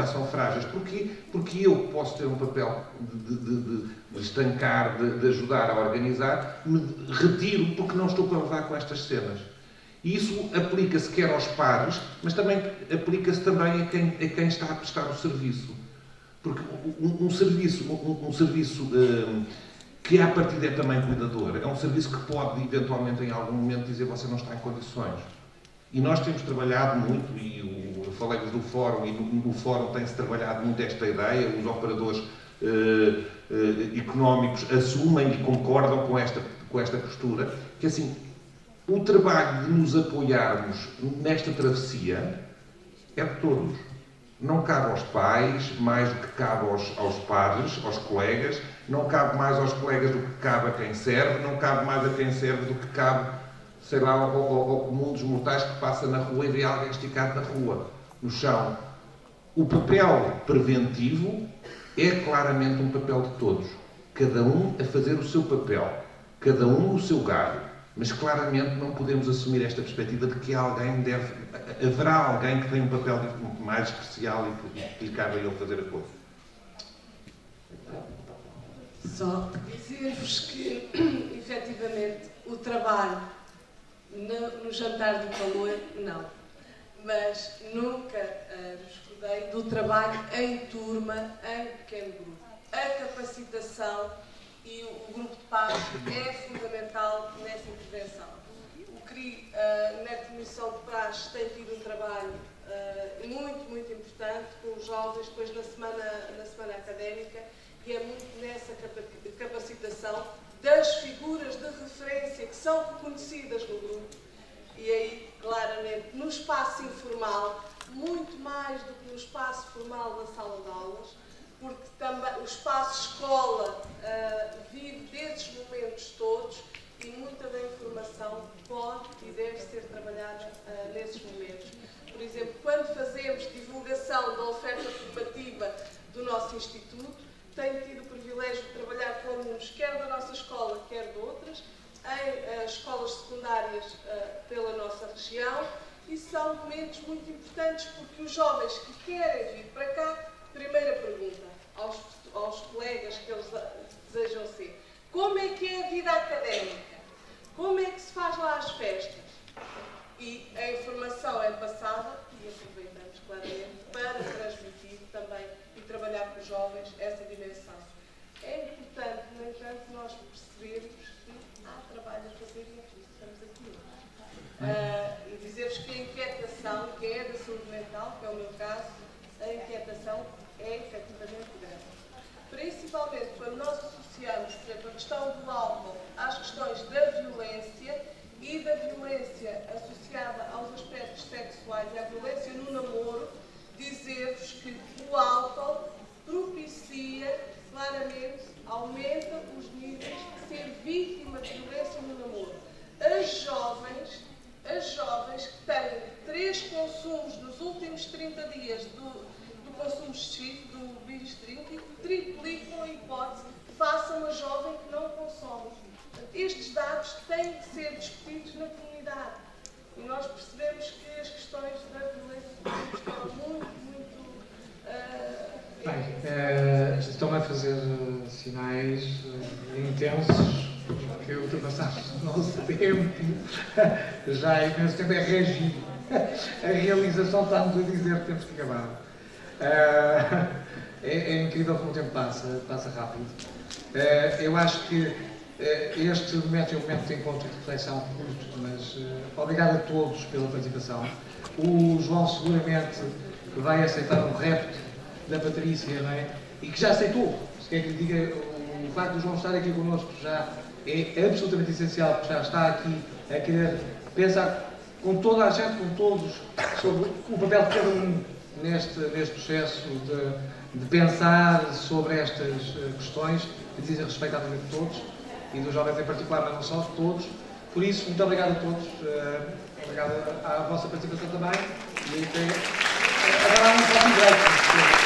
são frágeis. Porquê? Porque eu posso ter um papel de estancar, de ajudar a organizar, me retiro porque não estou para levar com estas cenas. E isso aplica-se quer aos pares, mas também aplica-se também a quem está a prestar o serviço. Porque um serviço que à partida é também cuidador, é um serviço que pode, eventualmente, em algum momento, dizer você não está em condições. E nós temos trabalhado muito, e eu falei-vos do fórum, e no fórum tem-se trabalhado muito esta ideia, os operadores económicos assumem e concordam com esta postura, que assim, o trabalho de nos apoiarmos nesta travessia é de todos. Não cabe aos pais mais do que cabe aos pares, aos colegas, não cabe mais aos colegas do que cabe a quem serve, não cabe mais a quem serve do que cabe, sei lá, ao comum dos mortais que passa na rua e vê alguém esticado na rua, no chão. O papel preventivo é claramente um papel de todos. Cada um a fazer o seu papel, cada um o seu galho. Mas claramente não podemos assumir esta perspectiva de que haverá alguém que tem um papel mais especial e que lhe cabe a ele fazer a coisa. Só dizer-vos que, efetivamente, o trabalho no jantar do calor, não. Mas nunca me escudei do trabalho em turma, em pequeno grupo. A capacitação e o grupo de paz é fundamental nessa intervenção. O CRI, na Comissão de Paz, tem tido um trabalho muito importante com os jovens, depois na semana académica, e é muito nessa capacitação das figuras de referência que são reconhecidas no grupo. E aí, claramente, no espaço informal, muito mais do que no espaço formal da sala de aulas, porque também o espaço escola vive desses momentos todos e muita da informação pode e deve ser trabalhada nesses momentos. Por exemplo, quando fazemos divulgação da oferta formativa do nosso Instituto, tenho tido o privilégio de trabalhar com alunos, quer da nossa escola, quer de outras, em escolas secundárias pela nossa região, e são momentos muito importantes porque os jovens que querem vir para cá, primeira pergunta aos colegas que eles desejam ser: como é que é a vida académica? Como é que se faz lá as festas? E a informação é passada, e aproveitamos claramente para transmitir também e trabalhar com os jovens essa dimensão. É importante, no entanto, nós percebermos que há trabalho a fazer e é por isso que estamos aqui. E dizer-vos que a inquietação, que é da saúde mental, que é o meu caso, a inquietação é efetivamente grande. Principalmente quando nós associamos, por exemplo, a questão do álcool às questões da violência e da violência associada aos aspectos sexuais e à violência no namoro, dizer-vos que o álcool propicia, claramente, aumenta os níveis de ser vítima de violência no namoro. As jovens que têm 3 consumos nos últimos 30 dias do consumo excessivo do Bistrinque triplicam a hipótese face a uma jovem que não consome. Estes dados têm que ser discutidos na comunidade. E nós percebemos que as questões da violência estão muito estão a fazer sinais intensos que ultrapassados o nosso tempo. Já há imenso tempo é reagir. A realização está-nos a dizer que temos que acabar. É incrível como o tempo passa rápido. Eu acho que este momento é um momento de encontro e de reflexão curto, mas obrigado a todos pela participação. O João seguramente vai aceitar um repto da Patrícia, não é? E que já aceitou. Se quer que lhe diga, o facto do João estar aqui connosco já é absolutamente essencial, porque já está aqui a querer pensar com toda a gente, com todos, sobre o papel de cada um neste processo de pensar sobre estas questões, que dizem respeito à vida de todos, e dos jovens em particular, mas não só, de todos. Por isso, muito obrigado a todos, obrigado à vossa participação também, e até agora há um próximo direito.